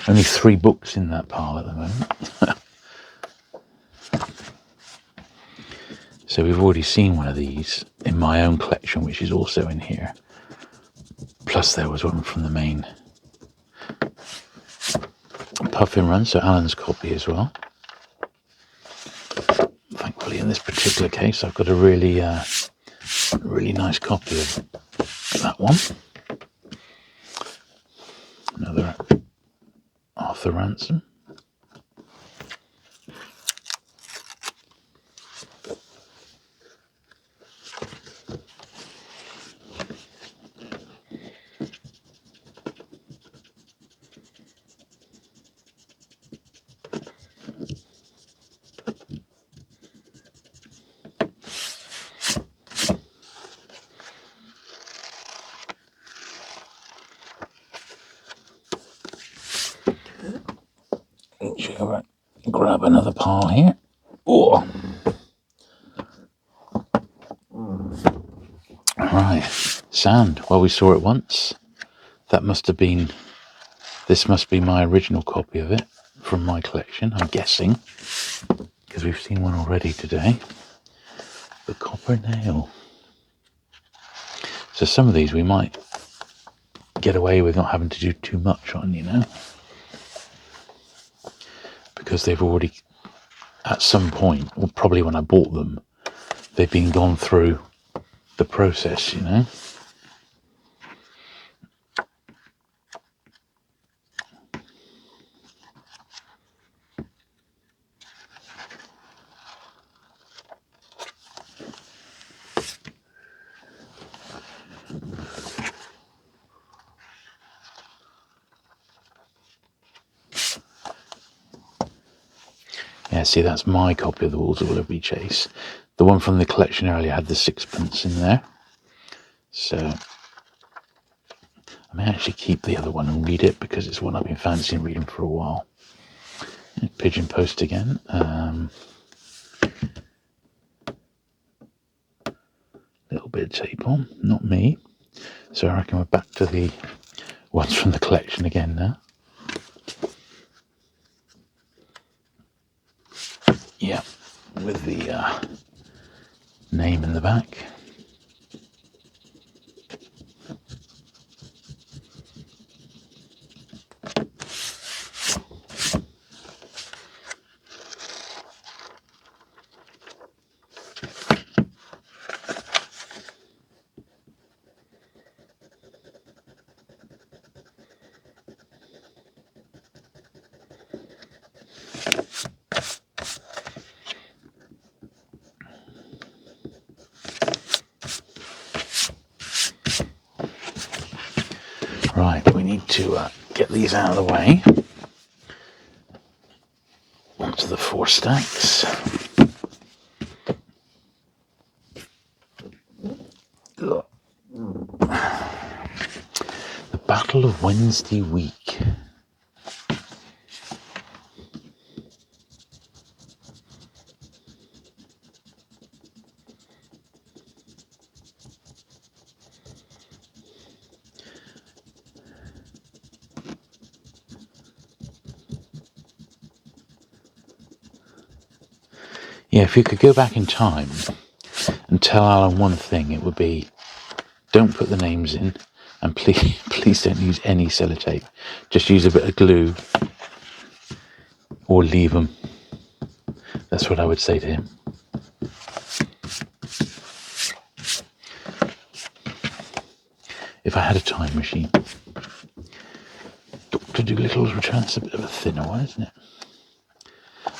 Only 3 books in that pile at the moment. So we've already seen one of these in my own collection, which is also in here. Plus there was one from the main Puffin run, so Alan's copy as well. Thankfully in this particular case I've got a really nice copy of that one. Another Arthur Ransom. Should grab another pile here. Oh, right. Sand. Well, we saw it once. That must have been. This must be my original copy of it from my collection, I'm guessing, because we've seen one already today. The Copper Nail. So some of these we might get away with not having to do too much on, you know, because they've already, at some point, or probably when I bought them, they've been gone through the process, you know. Yeah, see, that's my copy of The Wolves of Willoughby Chase. The one from the collection earlier had the 6pence in there. So I may actually keep the other one and read it, because it's one I've been fancying reading for a while. Pigeon post again. Little bit of tape on, not me. So I reckon we're back to the ones from the collection again now. Yeah, with the name in the back. Right, we need to get these out of the way. Onto the 4 stacks. The Battle of Wednesday Week. Yeah, if you could go back in time and tell Alan one thing, it would be don't put the names in, and please don't use any sellotape. Just use a bit of glue or leave them. That's what I would say to him. If I had a time machine. Dr. Dolittle's Return—that's a bit of a thinner one, isn't it?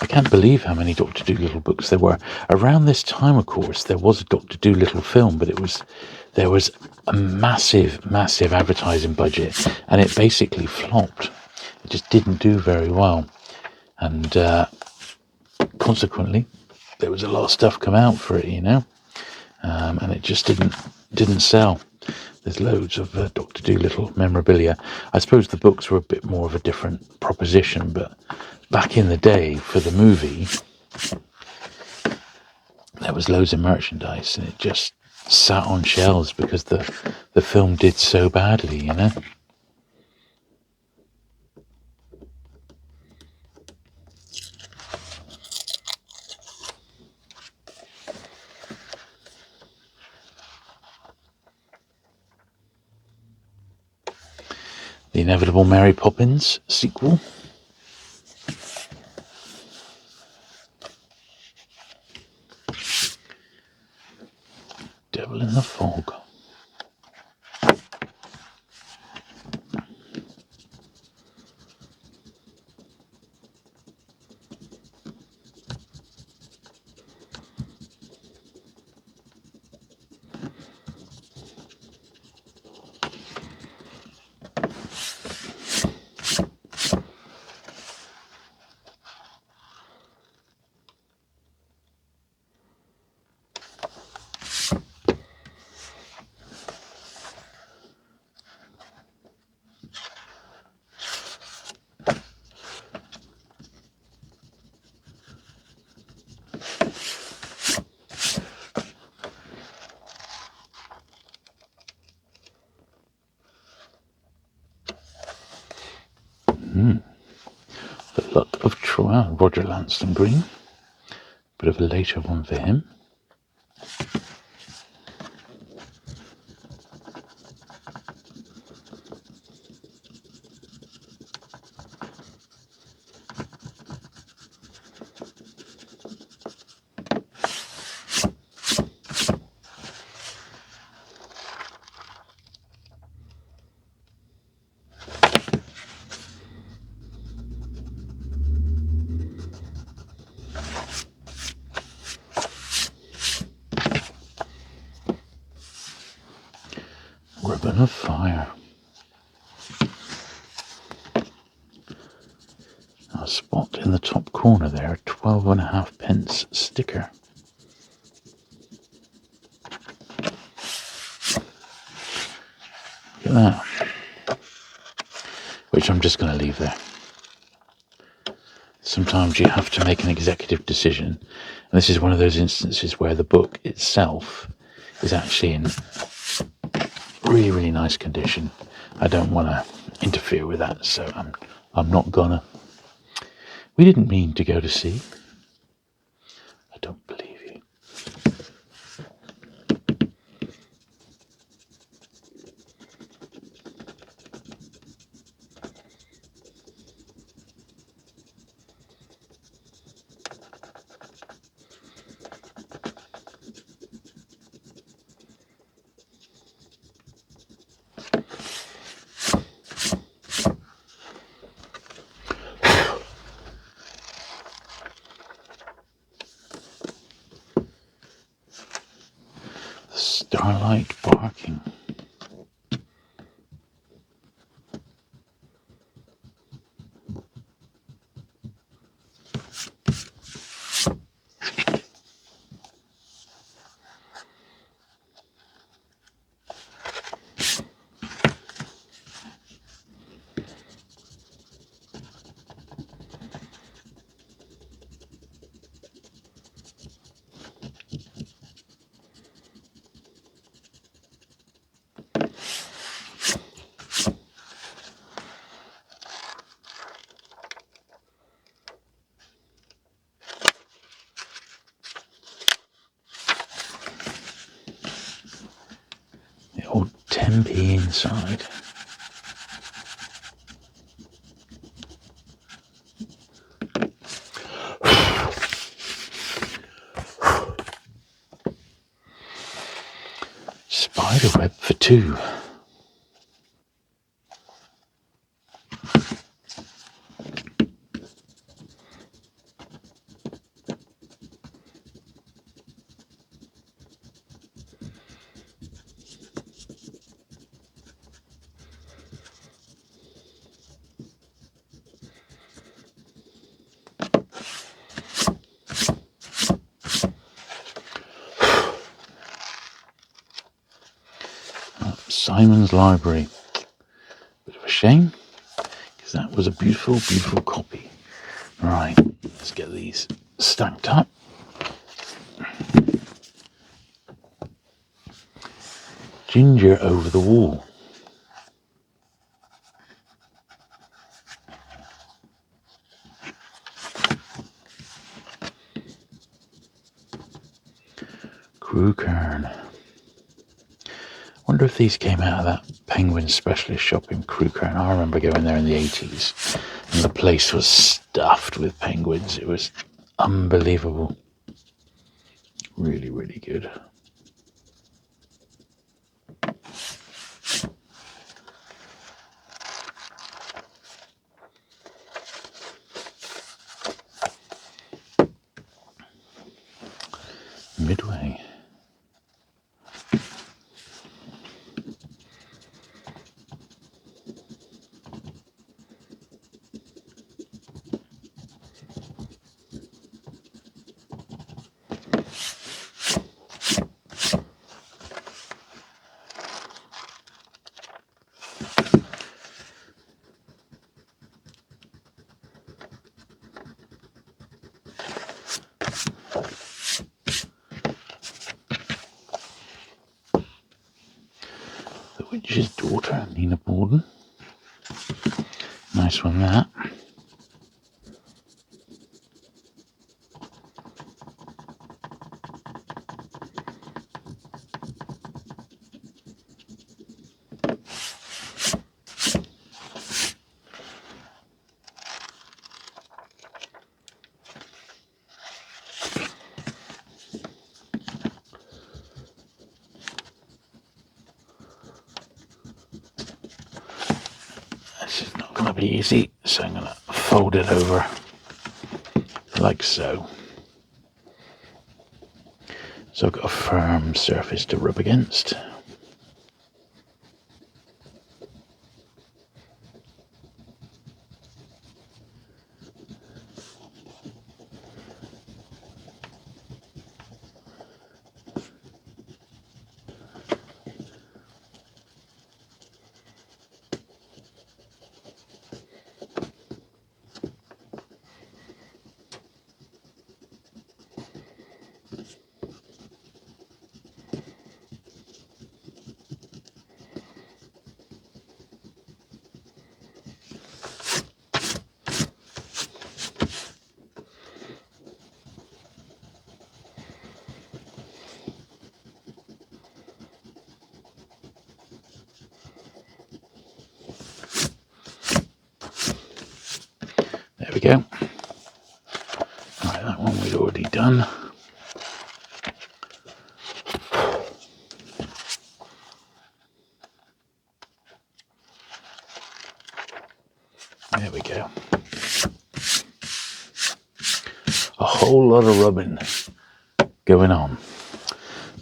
I can't believe how many Dr. Dolittle books there were. Around this time, of course, there was a Dr. Dolittle film, but there was a massive advertising budget, and it basically flopped. It just didn't do very well, and consequently, there was a lot of stuff come out for it, and it just didn't sell. There's loads of Dr. Dolittle memorabilia. I suppose the books were a bit more of a different proposition, but back in the day for the movie, there was loads of merchandise, and it just sat on shelves because the film did so badly, The inevitable Mary Poppins sequel. Devil in the Fog. The Luck of Troy, Roger Lanston Green. Bit of a later one for him. Ribbon of Fire. A spot in the top corner there, 12.5p sticker. Look at that. Which I'm just going to leave there. sometimes you have to make an executive decision. And this is one of those instances where the book itself is actually in really, really nice condition. I don't want to interfere with that, so I'm not gonna. We didn't mean to go to sea. I don't believe you. The starlight barking. The old Tempe inside. Spiderweb for two. Simon's Library. Bit of a shame, because that was a beautiful, beautiful copy. Right, let's get these stacked up. Ginger over the wall. Crewkern. Wonder if these came out of that Penguin specialist shop in Crewkern. I remember going there in the 80s, and the place was stuffed with penguins. It was unbelievable. Really, really good. Midway. The Witch's Daughter, Nina Borden. Nice one, that. This is not going to be easy, so I'm going to fold it over like so. So I've got a firm surface to rub against. There we go. Right, that one we'd already done. There we go. A whole lot of rubbing going on.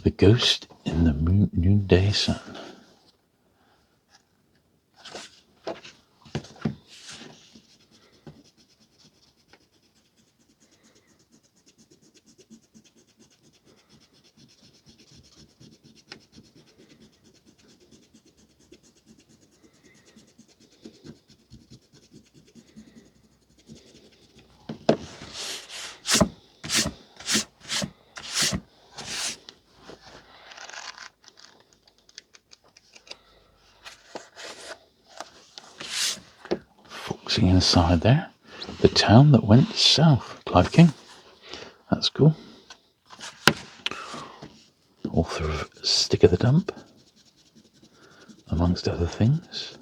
The ghost in the noonday sun. Focusing inside there. The town that went south. Clive King. That's cool. Author of Stick of the Dump, amongst other things.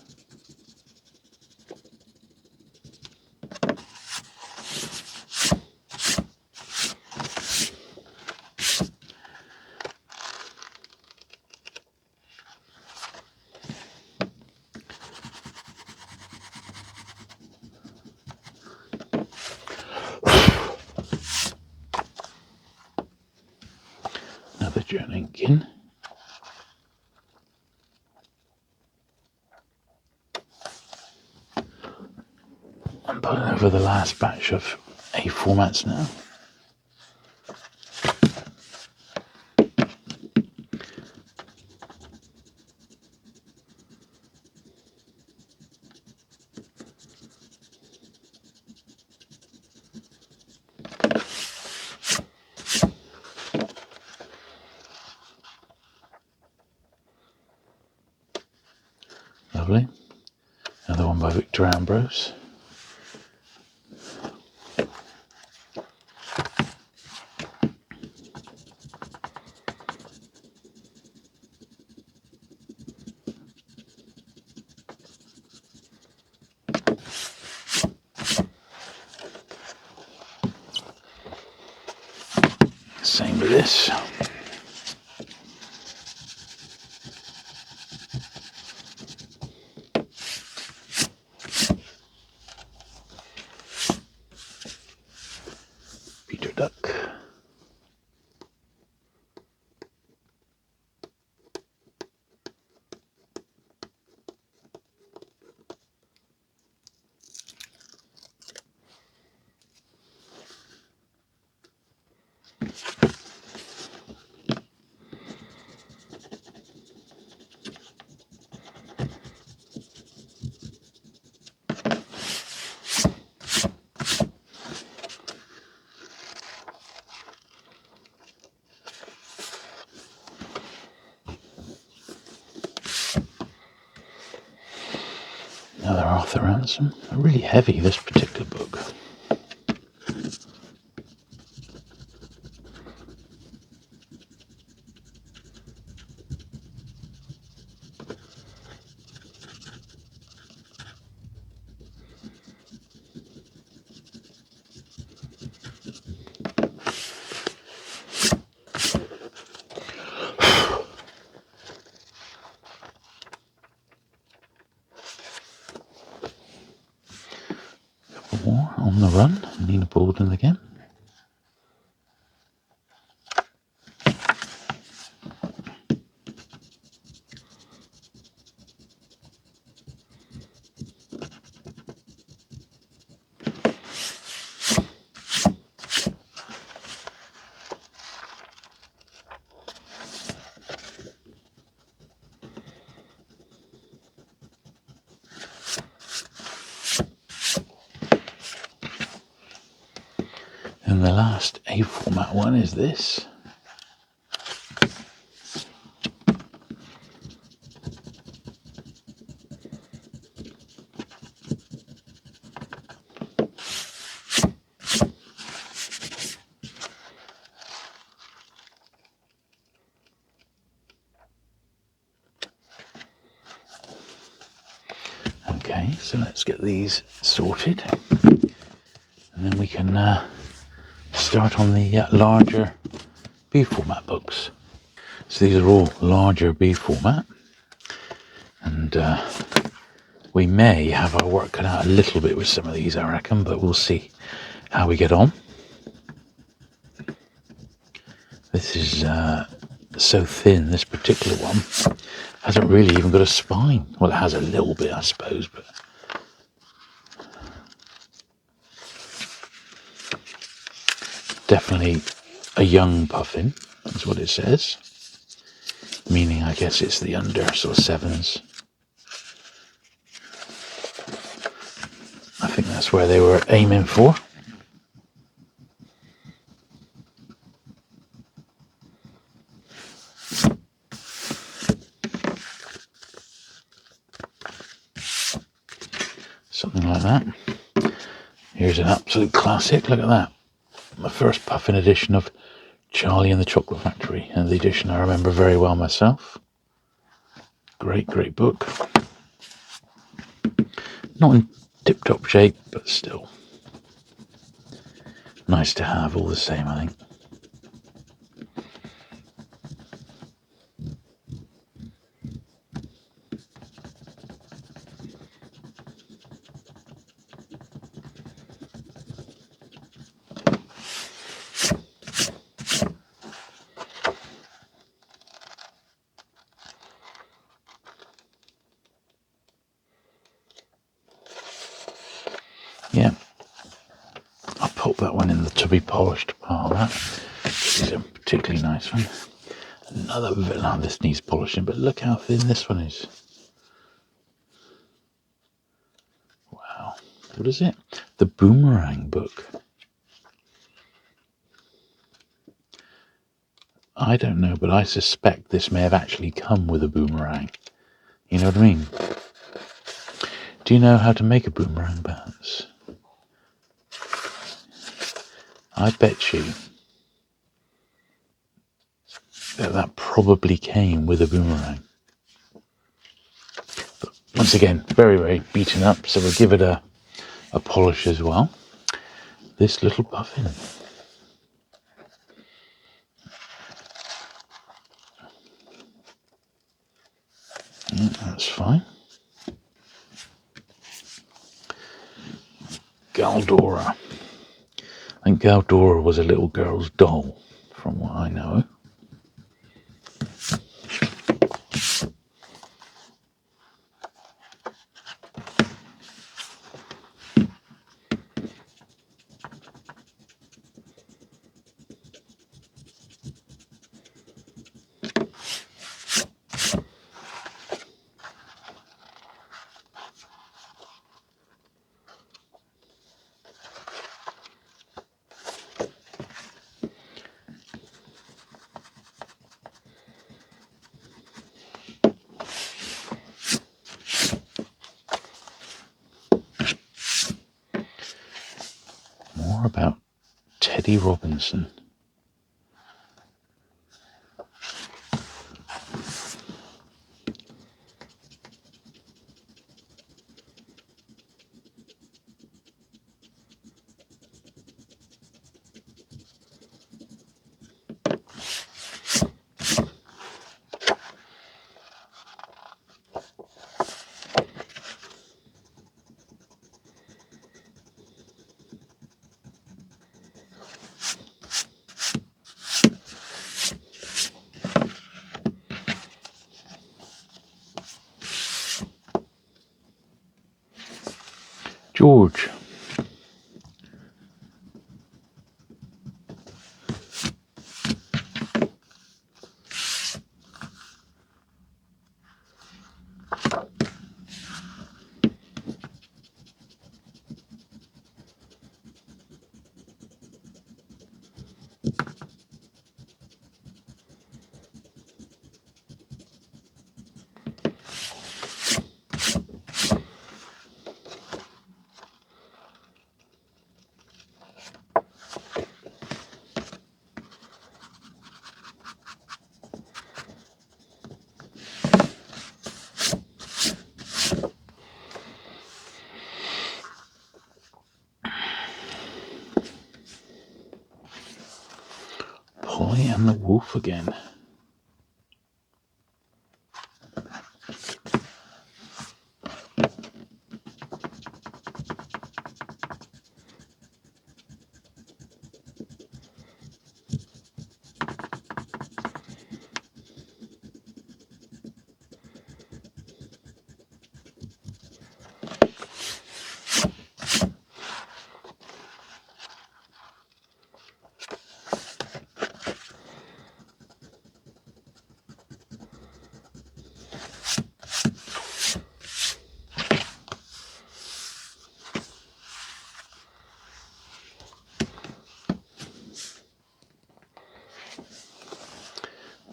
Another journaling in. I'm putting over the last batch of A formats now. Lovely. Another one by Victor Ambrose. Same with this. Peter Duck. Another Arthur Ransom. Really heavy, this particular book. More on the run. Nina Borden again. And the last A format one is this. Okay, so let's get these sorted. And then we can start on the larger B format books. So these are all larger B format, and we may have our work cut out a little bit with some of these, I reckon, but we'll see how we get on. This is so thin, this particular one hasn't really even got a spine. Well, it has a little bit, I suppose, but definitely a young puffin, that's what it says. Meaning, I guess it's the under sort of 7s. I think that's where they were aiming for. Something like that. Here's an absolute classic, look at that. My first puffin edition of Charlie and the Chocolate Factory, and the edition I remember very well myself. Great book. Not in tip-top shape, but still nice to have all the same, I think. Yeah, I'll put that one in the to be polished pile. That is a particularly nice one. Another villain. This needs polishing, but look how thin this one is. Wow. What is it? The Boomerang book. I don't know, but I suspect this may have actually come with a boomerang. You know what I mean? Do you know how to make a boomerang, perhaps? I bet you that probably came with a boomerang. But once again, very beaten up, so we'll give it a polish as well. This little puffin. Yeah, that's fine. Galdora. I think Galdora was a little girl's doll, from what I know. More about Teddy Robinson. George. boy and the wolf again.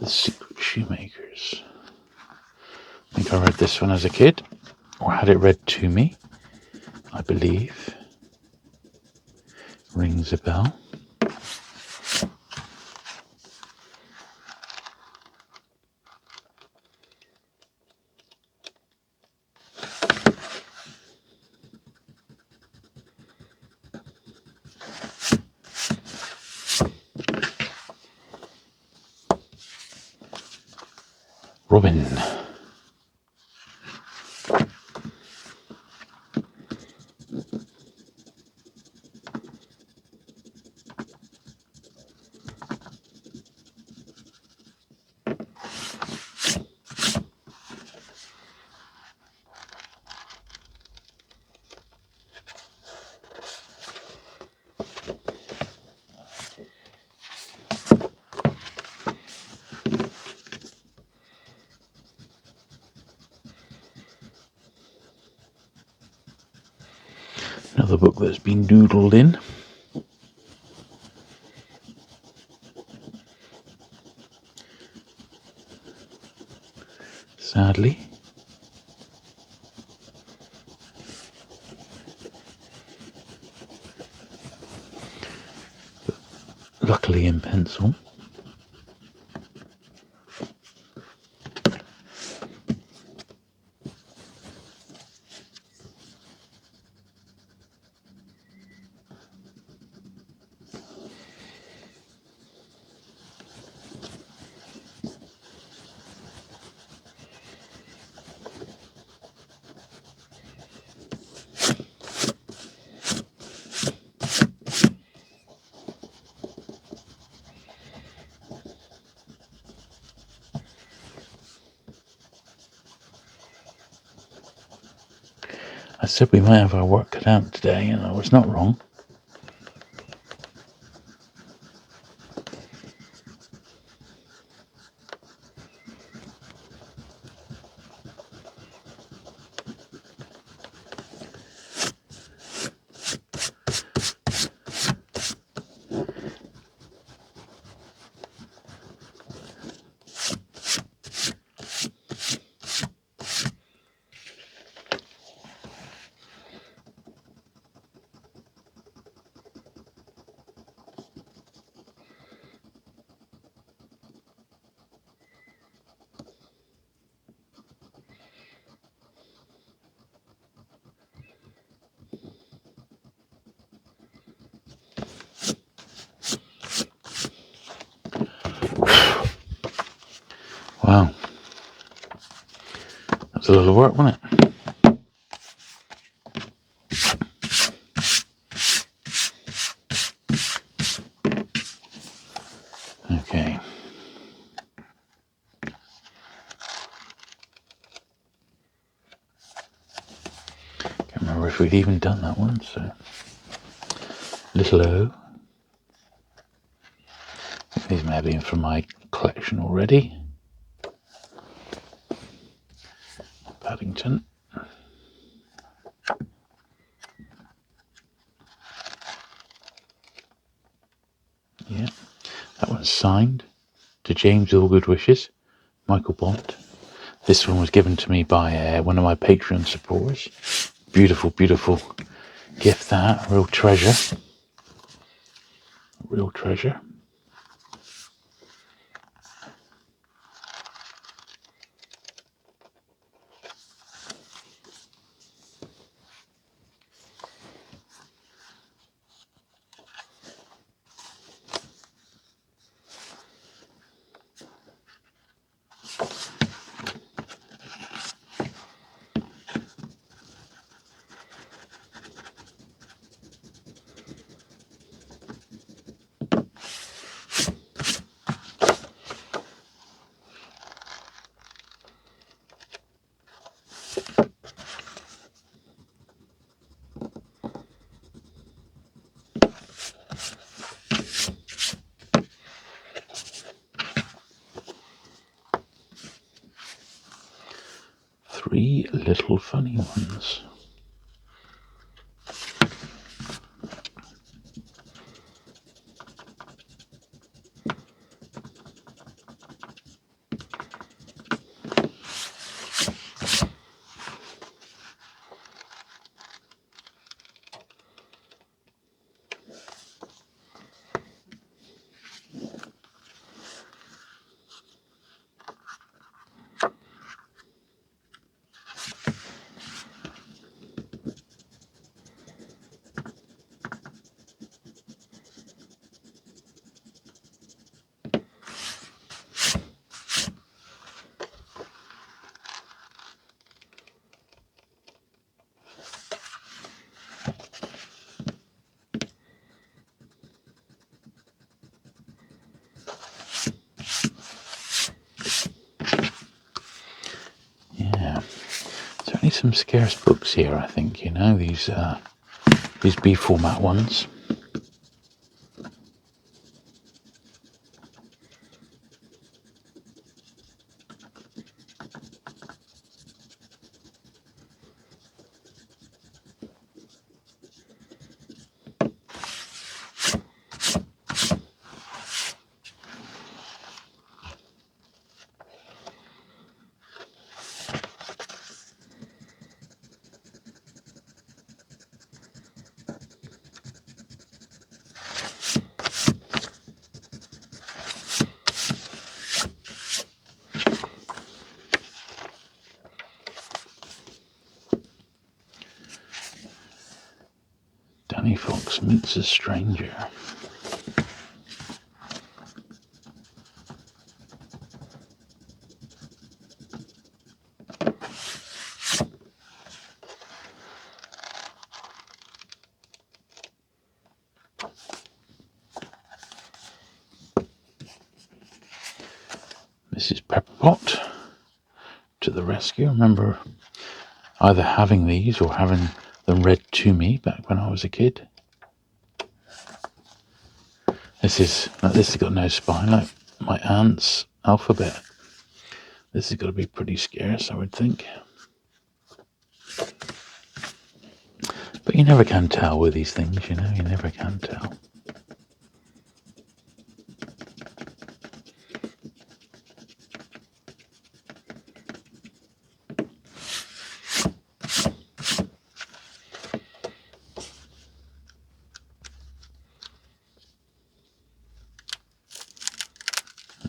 The Secret Shoemakers. I think I read this one as a kid, or had it read to me, I believe. Rings a bell. Robin. Another book that's been doodled in. Sadly. But luckily in pencil. I said we might have our work cut out today, and I was not wrong. Wow. That's a lot of work, wasn't it? Okay. Can't remember if we'd even done that one, so. Little O. These may have been from my collection already. Paddington. Yeah. That one's signed. To James with all good wishes. Michael Bond. This one was given to me by one of my Patreon supporters. Beautiful, beautiful gift that. Real treasure. Real treasure. 3 little funny ones. Yeah, certainly some scarce books here, I think, you know, these B format ones. Danny Fox Meets a Stranger. Mrs. Pepperpot to the rescue. I remember either having these or having them read to me back when I was a kid. This has got no spine, like my aunt's alphabet. This has got to be pretty scarce, I would think. But you never can tell with these things, you know, you never can tell.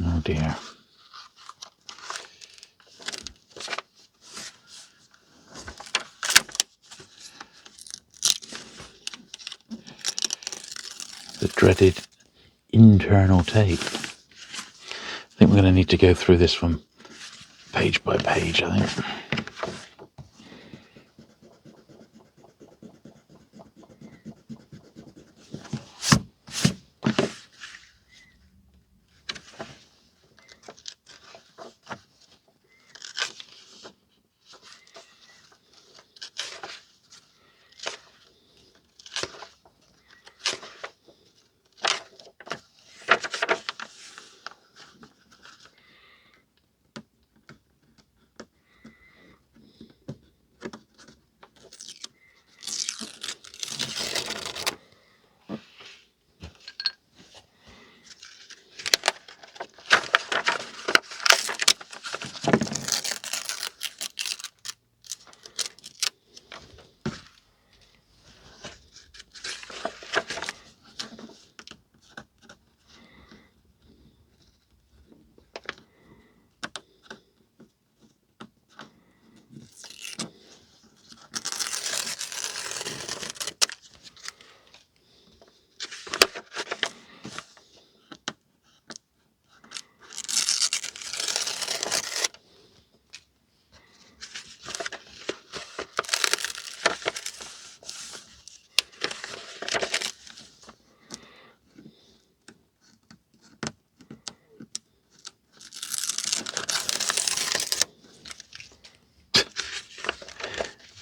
Oh dear. The dreaded internal tape. I think we're going to need to go through this one page by page, I think.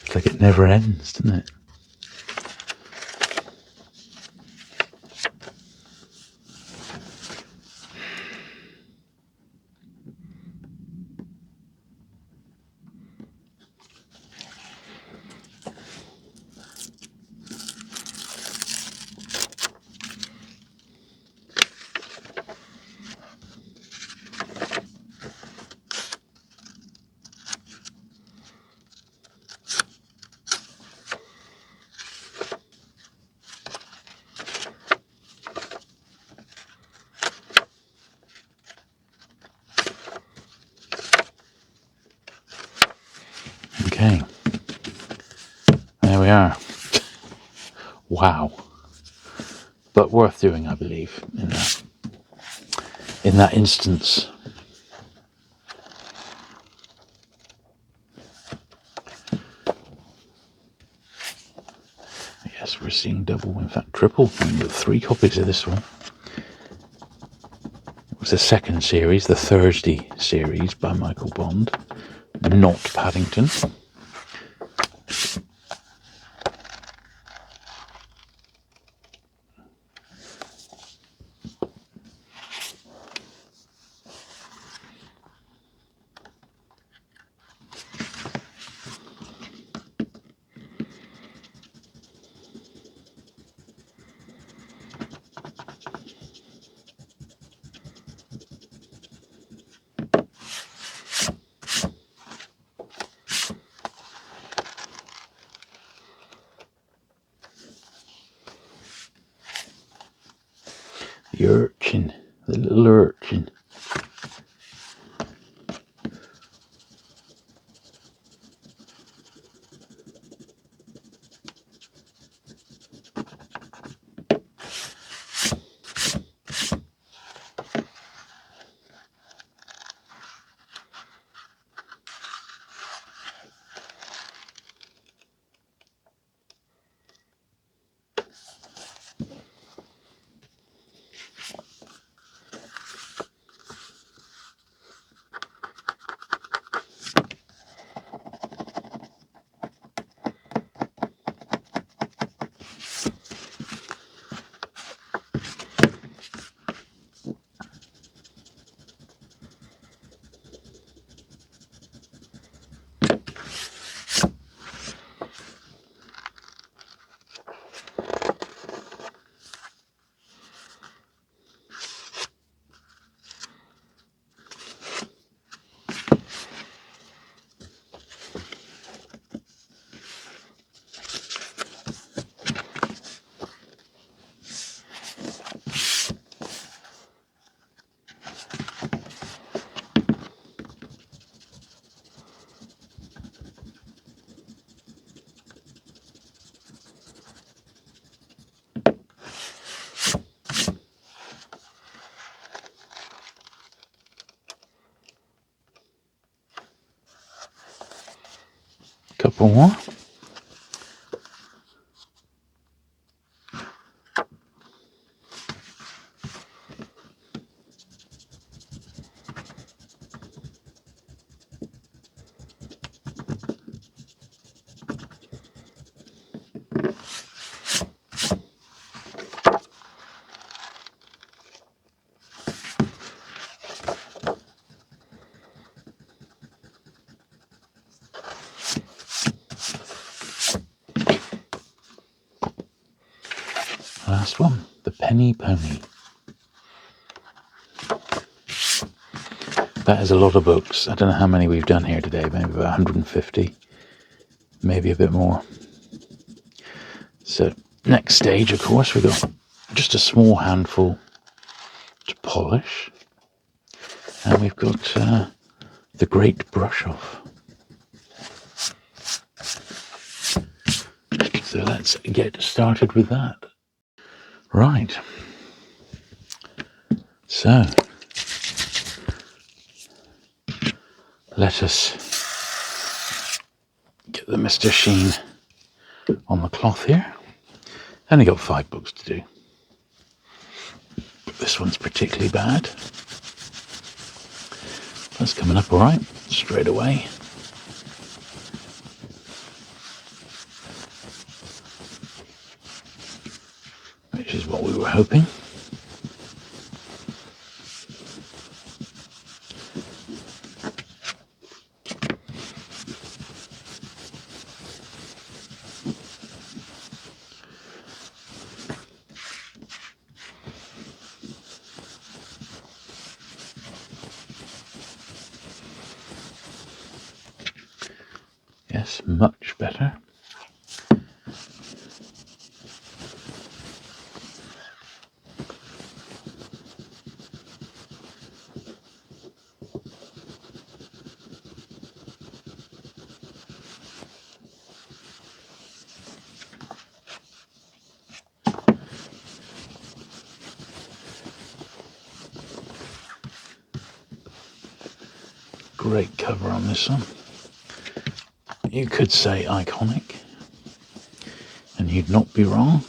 It's like it never ends, doesn't it? Wow. But worth doing, I believe, in that instance. Yes, we're seeing double, in fact triple. We've got 3 copies of this one. It was the second series, the Thursday series by Michael Bond, not Paddington. The urchin, the little urchin. Couple more. Last one, the Penny Pony. That is a lot of books. I don't know how many we've done here today, maybe about 150, maybe a bit more. So next stage, of course, we've got just a small handful to polish, and we've got the great brush off. So let's get started with that. Right. So let us get the Mr. Sheen on the cloth here. Only got 5 books to do. But this one's particularly bad. That's coming up all right, straight away. Which is what we were hoping. Yes, much better. Great cover on this one. You could say iconic, and you'd not be wrong.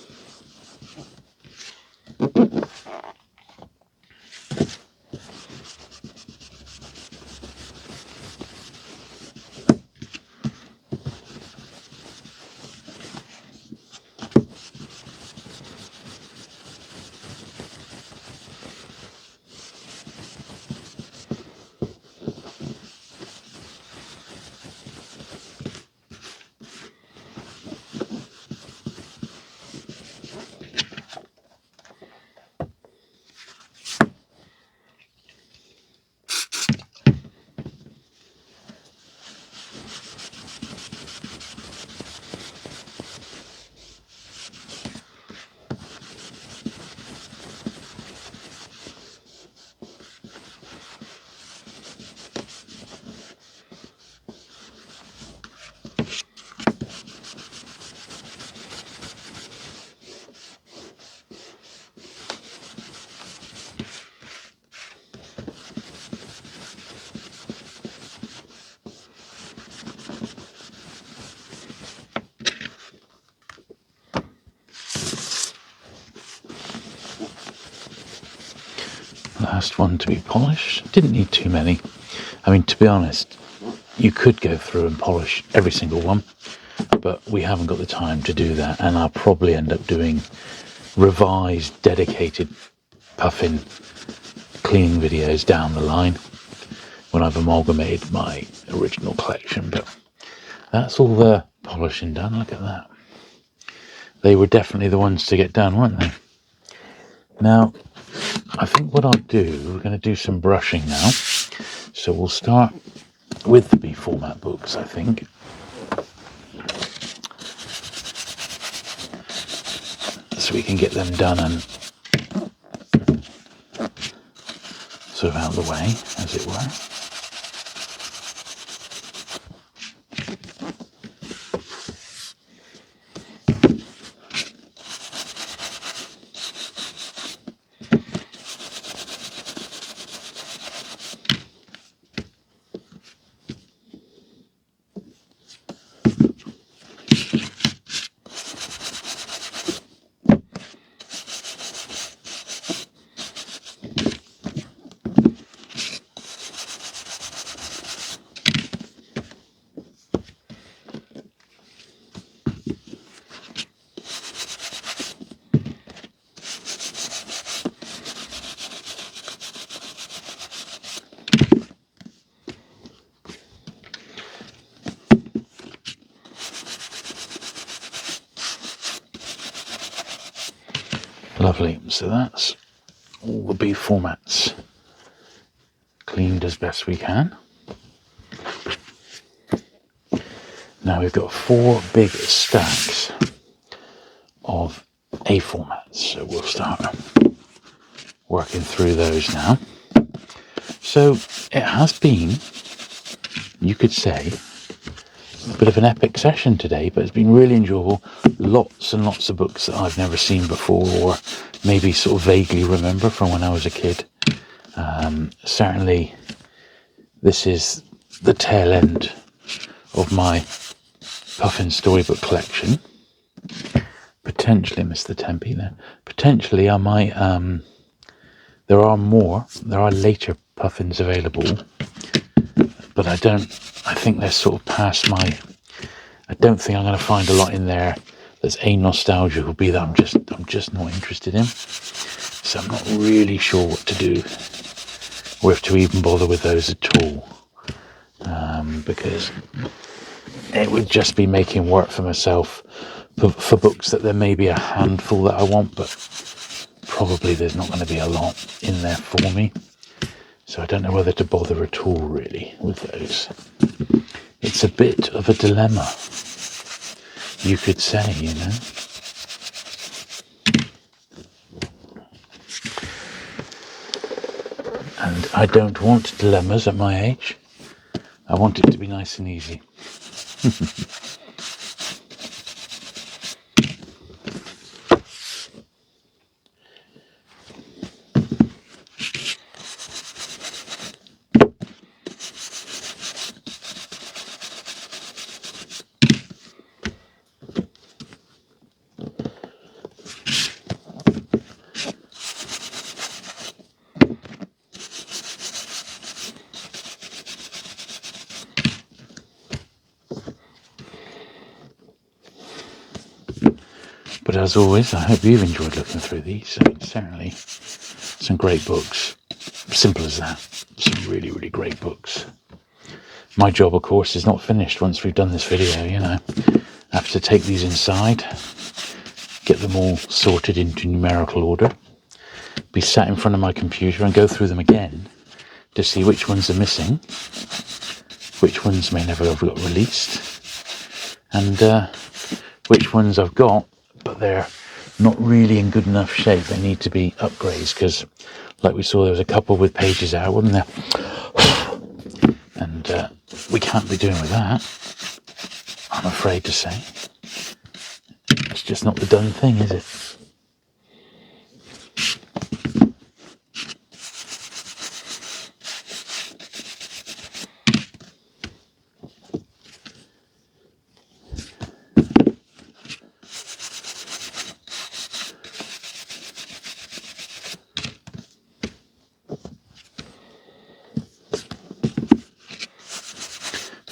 Last one to be polished. Didn't need too many. I mean, to be honest, you could go through and polish every single one, but we haven't got the time to do that, and I'll probably end up doing revised, dedicated puffin cleaning videos down the line when I've amalgamated my original collection. But that's all the polishing done. Look at that. They were definitely the ones to get done, weren't they? Now, I think what I'll do, we're going to do some brushing now. So we'll start with the B format books, I think. So we can get them done and sort of out of the way, as it were. Lovely, so that's all the B formats cleaned as best we can. Now we've got 4 big stacks of A formats, so we'll start working through those now. So it has been, you could say, a bit of an epic session today, but it's been really enjoyable. Lots and lots of books that I've never seen before, or maybe sort of vaguely remember from when I was a kid. Certainly this is the tail end of my Puffin storybook collection. Potentially, Mr. Tempe there. Potentially I might, there are later Puffins available, but I think they're sort of past my, I don't think I'm going to find a lot in there that's a nostalgia will be that I'm just not interested in. So I'm not really sure what to do, or if to even bother with those at all, because it would just be making work for myself for books that there may be a handful that I want, but probably there's not going to be a lot in there for me. So I don't know whether to bother at all really with those. It's a bit of a dilemma, you could say, you know. And I don't want dilemmas at my age. I want it to be nice and easy. But as always, I hope you've enjoyed looking through these. Certainly some great books. Simple as that. Some really, really great books. My job, of course, is not finished once we've done this video, you know. I have to take these inside, get them all sorted into numerical order, be sat in front of my computer and go through them again to see which ones are missing, which ones may never have got released, and which ones I've got, but they're not really in good enough shape. They need to be upgrades, because like we saw, there was a couple with pages out, wasn't there? And we can't be doing with that, I'm afraid to say. It's just not the done thing, is it?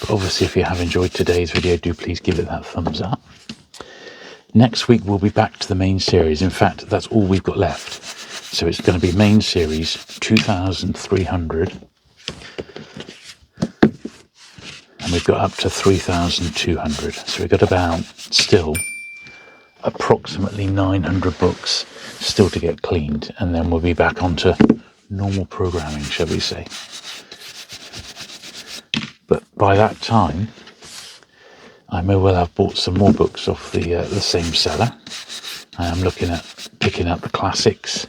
Obviously, if you have enjoyed today's video, do please give it that thumbs up. Next week, we'll be back to the main series. In fact, that's all we've got left. So it's going to be main series 2300. And we've got up to 3200. So we've got about, still, approximately 900 books still to get cleaned. And then we'll be back onto normal programming, shall we say. But by that time, I may well have bought some more books off the same seller. I am looking at picking up the classics,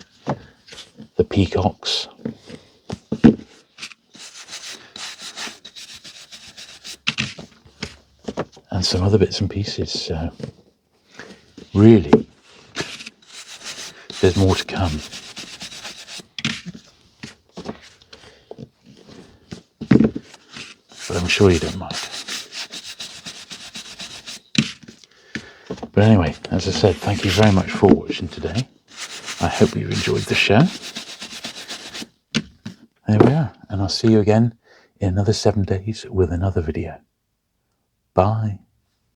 the peacocks, and some other bits and pieces. So really, there's more to come. But I'm sure you don't mind. But anyway, as I said, thank you very much for watching today. I hope you've enjoyed the show. There we are. And I'll see you again in another 7 days with another video. Bye.